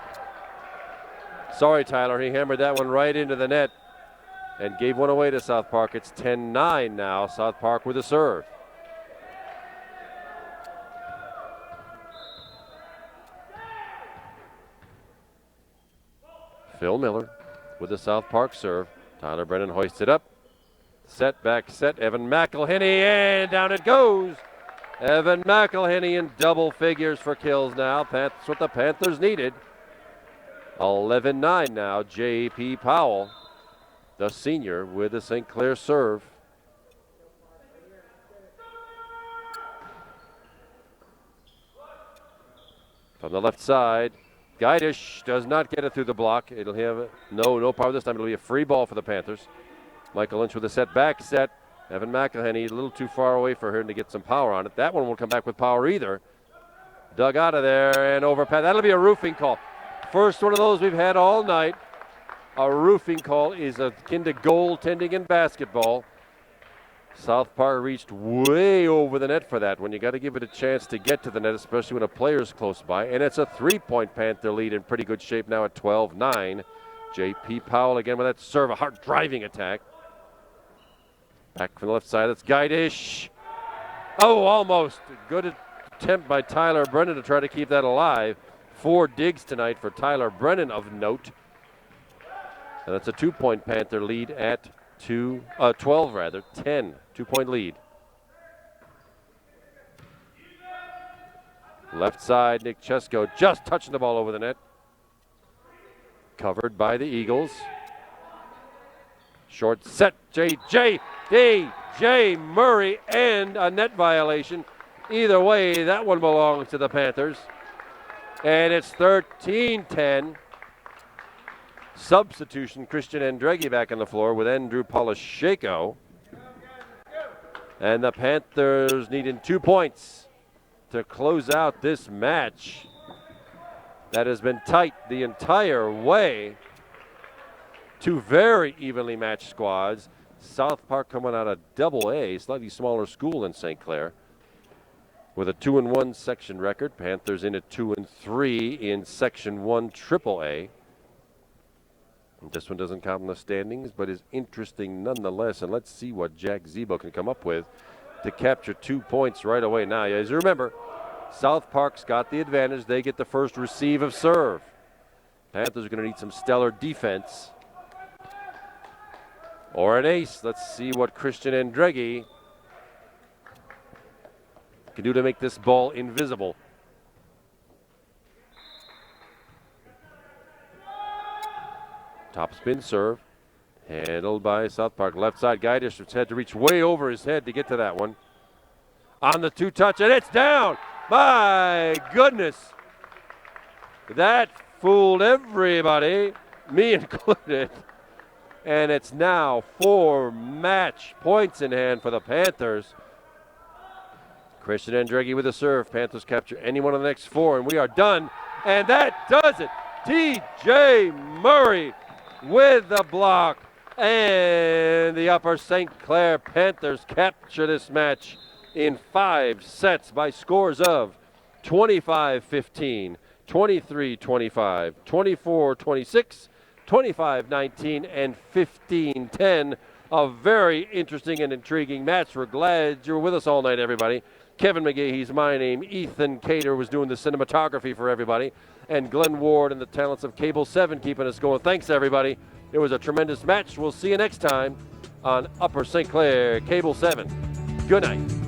Sorry, Tyler. He hammered that one right into the net and gave one away to South Park. It's 10-9 now. South Park with a serve. Phil Miller with the South Park serve. Tyler Brennan hoists it up. Set, back set. Evan McElhenney, and down it goes. Evan McElhenney in double figures for kills now. That's what the Panthers needed. 11-9 now. J.P. Powell, the senior, with the St. Clair serve. From the left side, Gaidish does not get it through the block. It'll have no power this time. It'll be a free ball for the Panthers. Michael Lynch with a set, back set. Evan McElhenney a little too far away for him to get some power on it. That one won't come back with power either. Dug out of there and overpass. That'll be a roofing call. First one of those we've had all night. A roofing call is akin to goaltending in basketball. South Park reached way over the net for that one. You got to give it a chance to get to the net, especially when a player's close by. And it's a 3-point Panther lead in pretty good shape now at 12-9. J.P. Powell again with that serve, a hard driving attack. Back from the left side, that's Gaidish. Oh, almost. Good attempt by Tyler Brennan to try to keep that alive. 4 digs tonight for Tyler Brennan of note. And that's a 2-point Panther lead at 10. 2-point lead. Left side, Nick Chesko just touching the ball over the net. Covered by the Eagles. Short set, DJ Murray, and a net violation. Either way, that one belongs to the Panthers. And it's 13-10. substitution. Christian Andreghi back on the floor with Andrew Polisheko. And the Panthers needing 2 points to close out this match that has been tight the entire way. Two very evenly matched squads. South Park coming out of Double A, slightly smaller school than St. Clair, with a 2-1 section record. Panthers in at 2-3 in Section 1 Triple A. And this one doesn't count in the standings, but is interesting nonetheless. And let's see what Jack Zebo can come up with to capture 2 points right away. Now, as you remember, South Park's got the advantage. They get the first receive of serve. Panthers are going to need some stellar defense or an ace. Let's see what Christian Andreghi can do to make this ball invisible. Top spin serve, handled by South Park. Left side, Guy District's had to reach way over his head to get to that one. On the 2-touch, and it's down. My goodness. That fooled everybody, me included. And it's now 4 match points in hand for the Panthers. Christian Andreghi with a serve. Panthers capture any one of the next 4, and we are done. And that does it. TJ Murray with the block. And the Upper St. Clair Panthers capture this match in 5 sets by scores of 25-15, 23-25, 24-26, 25-19, and 15-10. A very interesting and intriguing match. We're glad you were with us all night, everybody. Kevin McGahee's my name. Ethan Cater was doing the cinematography for everybody. And Glenn Ward and the talents of Cable 7 keeping us going. Thanks, everybody. It was a tremendous match. We'll see you next time on Upper St. Clair Cable 7. Good night.